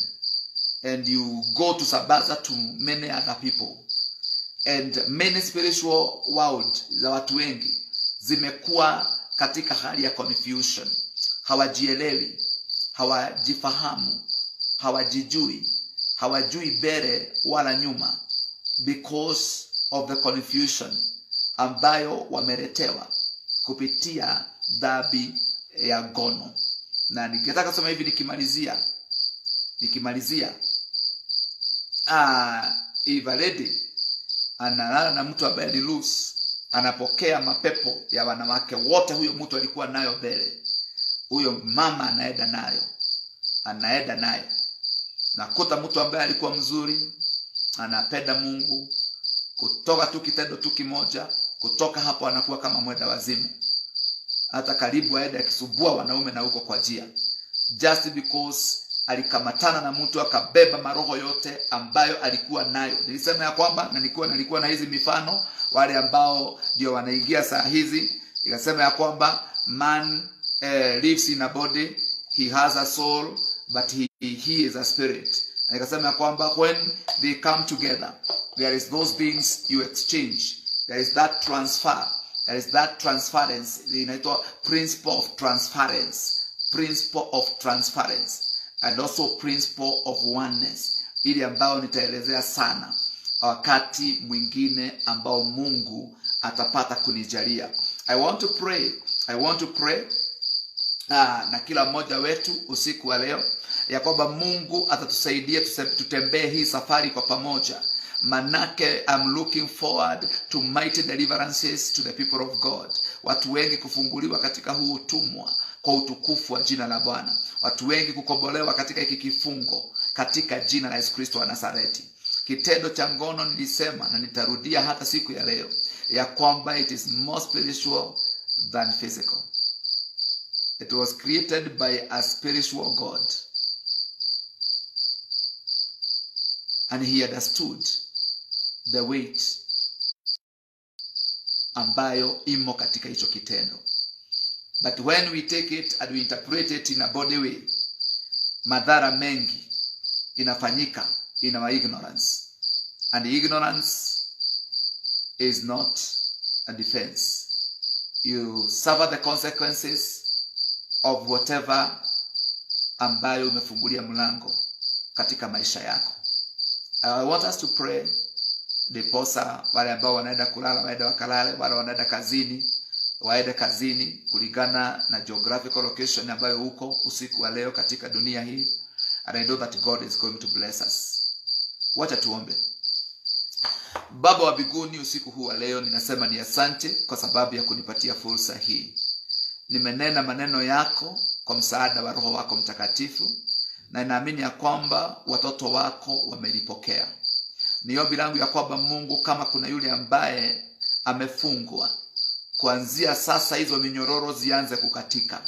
and you go to Sabaza to many other people. And many spiritual world za watu wengi zimekuwa katika hali ya confusion. Hawajielewi, hawajifahamu, hawajui mbele wala nyuma, because of the confusion ambayo wameletewa kupitia dhambi ya gono. Na ningetaka kusema hivi nikimalizia, Ivaledi analala na mtu ambaye ni loose, anapokea mapepo ya wanawake wote huyo mtu alikuwa nayo mbele. Huyo mama anaenda nayo. Nakuta mtu ambaye alikuwa mzuri, anapenda Mungu, kutoka tu kitendo tu kimoja, kutoka hapo anakuwa kama mwenda wazimu. Hata karibu aende akisubua wanaume na huko kwa njia, just because alikamatana na mtu akabeba maroho yote ambayo alikuwa nayo. Nilisema ya kwamba na nilikuwa na hizi mifano, wale ambao ndio wanaingia saa hizi, ikasema ya kwamba man lives in a body, he has a soul, but he is a spirit. Na ikasema ya kwamba when they come together, there is those things you exchange, there is that transfer There is that transference, inaitwa principle of transference, and also principle of oneness, ili ambao nitaelezea sana wakati mwingine ambao Mungu atapata kunijalia. I want to pray na kila mmoja wetu usiku wa leo ya kwamba Mungu atatusaidia tutembee hii safari kwa pamoja. Manake I'm looking forward to mighty deliverances to the people of God. Watu wengi kufunguliwa katika huu utumwa kwa utukufu wa jina la Bwana. Watu wengi kukombolewa katika hiki kifungo katika jina la Yesu Kristo wa Nazareti. Kitendo cha ngono nilisema na nitarudia hata siku ya leo ya kwamba it is more spiritual than physical. It was created by a spiritual God. And he understood the weight ambayo imo katika hicho kitendo. But when we take it and we interpret it in a body way, madhara mengi inafanyika in our ignorance. And ignorance is not a defense. You suffer the consequences of whatever ambayo umefungulia mlango katika maisha yako. I want us to pray. Ndiposa wale ambao wanaenda kulala waende wakalale, wale wanaenda kazini waende kazini kulingana na geographical location ambayo uko usiku wa leo katika dunia hii. And I know that God is going to bless us. Wacha tuombe. Baba wa mbinguni, usiku huu wa leo ninasema ni asante kwa sababu ya kunipatia fursa hii. Nimenena maneno yako kwa msaada wa Roho wako Mtakatifu, na ninaamini ya kwamba watoto wako wamelipokea. Ni ombi langu ya kwamba Mungu, kama kuna yule ambaye amefungwa, kuanzia sasa hizo minyororo zianze kukatika.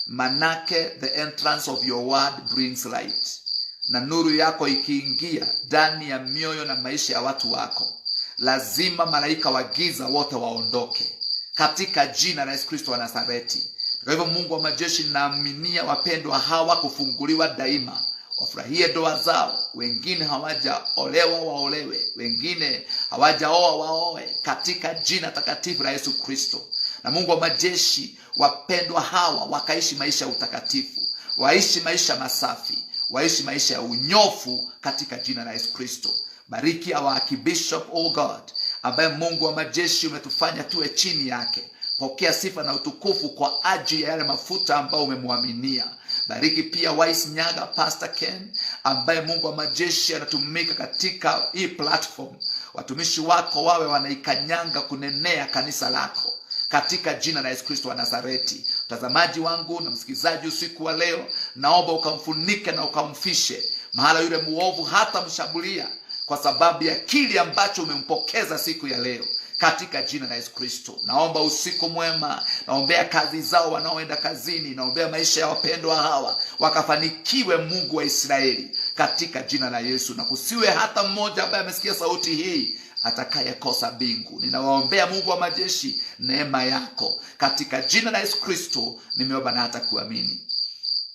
Manake the entrance of your word brings light. Na nuru yako ikiingia ndani ya mioyo na maisha ya watu wako, lazima malaika wa giza wote waondoke katika jina la Yesu Kristo wa Nazareti. Kwa hivyo Mungu wa majeshi, naaminia wapendwa hawa kufunguliwa daima, wafurahie ndoa zao. Wengine hawajaolewa waolewe, wengine hawajaoa waoe katika jina takatifu la Yesu Kristo. Na Mungu wa majeshi, wapendwa hawa wakaishi maisha ya utakatifu, waishi maisha masafi, waishi maisha ya unyofu katika jina la Yesu Kristo. Bariki our Archbishop, oh God, ambaye Mungu wa majeshi umetufanya tuwe chini yake. Pokea sifa na utukufu kwa ajili ya yale mafuta ambao umemwaminia. Bariki pia Wise Nyaga, Pastor Ken, ambaye Mungu wa majeshi anatumika katika hii platform. Watumishi wako wawe wanaikanyanga kunenea kanisa lako katika jina la Yesu Kristo wa Nazareti. Mtazamaji wangu na msikizaji usiku wa leo, naomba ukamfunike na ukamfishe mahala yule muovu hata mshambulia, kwa sababu ya kile ambacho umempokeza siku ya leo katika jina la Yesu Kristo. Naomba usiku mwema, naombea kazi zao wanaoenda kazini, naombea maisha ya wapendwa hawa wakafanikiwe, Mungu wa Israeli, katika jina la Yesu. Na kusiwe hata mmoja ambaye amesikia sauti hii atakayekosa mbingu. Ninawaombea Mungu wa majeshi neema yako katika jina la Yesu Kristo, nimeomba na hata kuamini.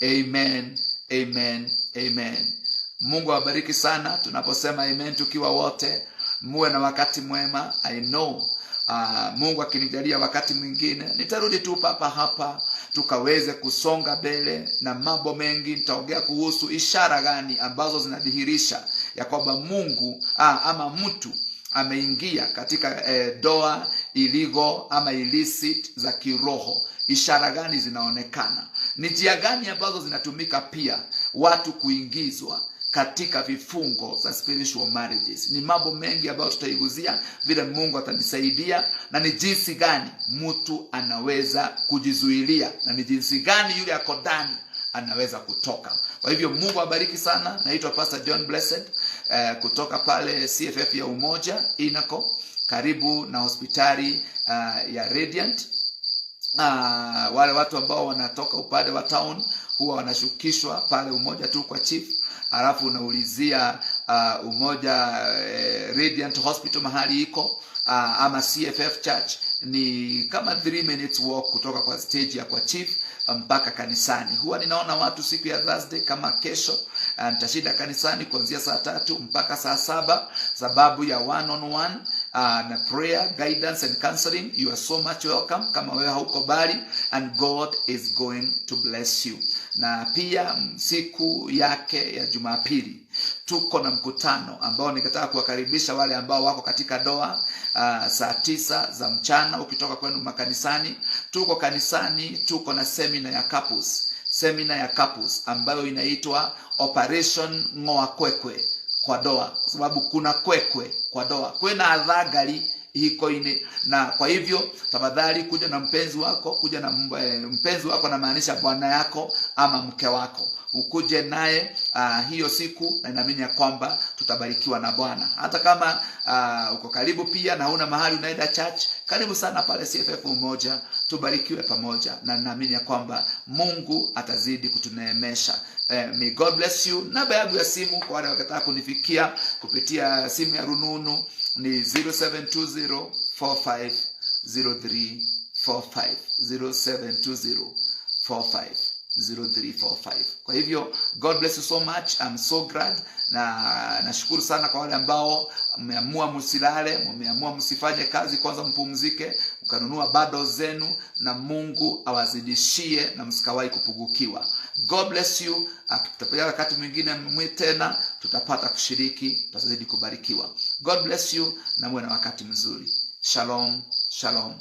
Amen, amen, amen. Mungu awabariki sana. Tunaposema amen tukiwa wote, muwe na wakati mwema. I know Mungu akinijalia wakati mwingine nitarudi tu hapa tukaweze kusonga mbele na mambo mengi. Nitaongea kuhusu ishara gani ambazo zinadhihirisha ya kwamba Mungu ama mtu ameingia katika doa iligo ama illicit za kiroho. Ishara gani zinaonekana? Ni njia gani ambazo zinatumika pia watu kuingizwa katika vifungo za spiritual marriages? Ni mambo mengi ambayo tutaiguzia vile Mungu atanisaidia, na ni jinsi gani mtu anaweza kujizuilia, na ni jinsi gani yule ako ndani anaweza kutoka. Kwa hivyo Mungu abariki sana. Naitwa Pastor John Blessed kutoka pale CFF ya Umoja Inako, karibu na hospitali ya Radiant. Wale watu ambao wanatoka upande wa town huwa wanashukishwa pale Umoja tu kwa chief, alafu unaulizia Umoja Radiant Hospital mahali iko, ama CFF Church. Ni kama 3 minutes walk kutoka kwa stage ya kwa chief mpaka kanisani. Huwa ninaona watu siku ya Thursday kama kesho, nitashinda kanisani kuanzia saa 3 mpaka saa 7 sababu ya 1-on-1 na prayer, guidance and counseling, you are so much welcome. Kama wewe hauko bali, and God is going to bless you. Na pia siku yake ya Jumapili tuko na mkutano ambao nikataka kuwakaribisha wale ambao wako katika doa. Saa 9 za mchana ukitoka kwenu makanisani, tuko kanisani, tuko na seminar ya couples ambayo inaitwa Operation Ngoa Kwekwe kwa doa, kwa sababu kuna kwekwe kwa doa, kwena adhagali hiko ine. Na kwa hivyo tafadhali kuja na mpenzi wako, na maanisha bwana yako ama mke wako, ukuje naye hiyo siku, na naamini ya kwamba tutabarikiwa na Bwana. Hata kama uko karibu pia na huna mahali unaenda church, karibu sana pale CFF Umoja, tubarikiwe pamoja, na naamini ya kwamba Mungu atazidi kutuneemesha. May God bless you. Namba yangu ya simu kwa wale wakitaka kunifikia kupitia simu ya rununu ni 0720450345, 0720450345. Kwa hivyo God bless you so much. I'm so glad, na nashukuru sana kwa wale ambao mmeamua msilale, mmeamua msifanye kazi, kwanza mpumzike, mkanunua bado zenu, na Mungu awazidishie na msikawahi kupungukiwa. God bless you. Akitapia wakati mwingine tena tutapata kushiriki, tutazidi kubarikiwa. God bless you, na muwe na wakati mzuri. Shalom, shalom.